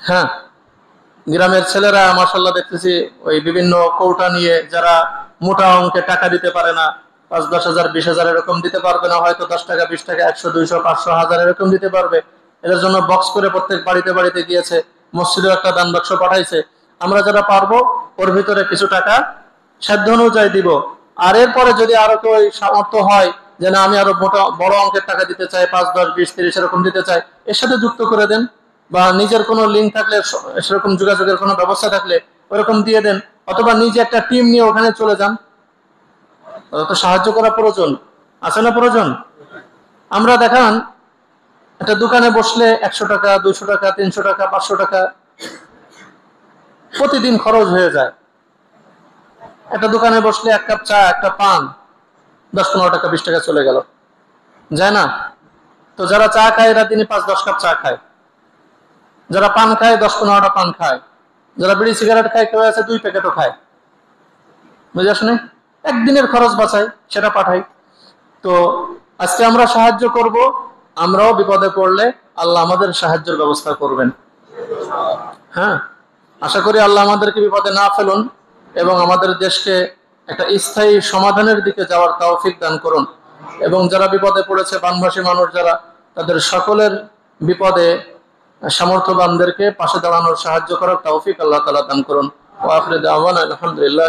S1: হ্যাঁ, গ্রামের ছেলেরা মাশাআল্লাহ দেখতেছি ওই বিভিন্ন কৌটা নিয়ে, যারা মোটা অঙ্কে টাকা দিতে পারে না, 5-10 হাজার 20 হাজার এরকম দিতে পারবে না, হয়তো 10 টাকা 20 টাকা 100 200 500 1000 এরকম দিতে পারবে, এর জন্য বক্স করে প্রত্যেক বাড়িতে বাড়িতে গিয়েছে, মসজিদে একটা দান বাক্স পাঠাইছে। আমরা যারা পারবো ওর ভিতরে কিছু টাকা সাধ্য অনুযায়ী দিব। আর এরপরে যদি আরো কেউ সামর্থ্য হয় যে না আমি আরো বড় অঙ্কের টাকা দিতে চাই, 5 10 20 30 এরকম দিতে চাই, এর সাথে যুক্ত করে দেন, বা নিজের কোনো লিঙ্ক থাকলে, সেরকম যোগাযোগের কোনো ব্যবস্থা থাকলে ওরকম দিয়ে দেন, অথবা নিজে একটা টিম নিয়ে ওখানে চলে যান। তো সাহায্য করা প্রয়োজন আছে না? প্রয়োজন। আমরা দেখান একটা দোকানে বসলে 100 টাকা 200 টাকা 300 টাকা 500 টাকা প্রতিদিন খরচ হয়ে যায়। একটা দোকানে বসলে 1 কাপ চা, একটা পান, 10-15 টাকা 20 টাকা চলে গেল, যায় না? তো যারা চা খায় এরা দিনে 5-10 কাপ চা খায়, যারা পান খায় 10-15টা পান খায়, যারা বিড়ি সিগারেট খায় কেউ আছে 2 প্যাকেটও খায়। বুঝে আসেনি? একদিনের খরচ বাঁচাই, সেটা পাঠাই। তো আজকে আমরা সাহায্য করব, আমরাও বিপদে পড়লে আল্লাহ আমাদের সাহায্যের ব্যবস্থা করবেন। হ্যাঁ, আশা করি আল্লাহ আমাদেরকে বিপদে না ফেলুন এবং আমাদের দেশকে একটা স্থায়ী সমাধানের দিকে যাওয়ার তৌফিক দান করুন। এবং যারা বিপদে পড়েছে, বানভাসী মানুষ যারা, তাদের সকলের বিপদে সামর্থ্যবানদেরকে পাশে দাঁড়ানোর, সাহায্য করার তৌফিক আল্লাহ তাআলা দান করুন। ওয়া আখিরু দাওয়ানা আলহামদুলিল্লাহ।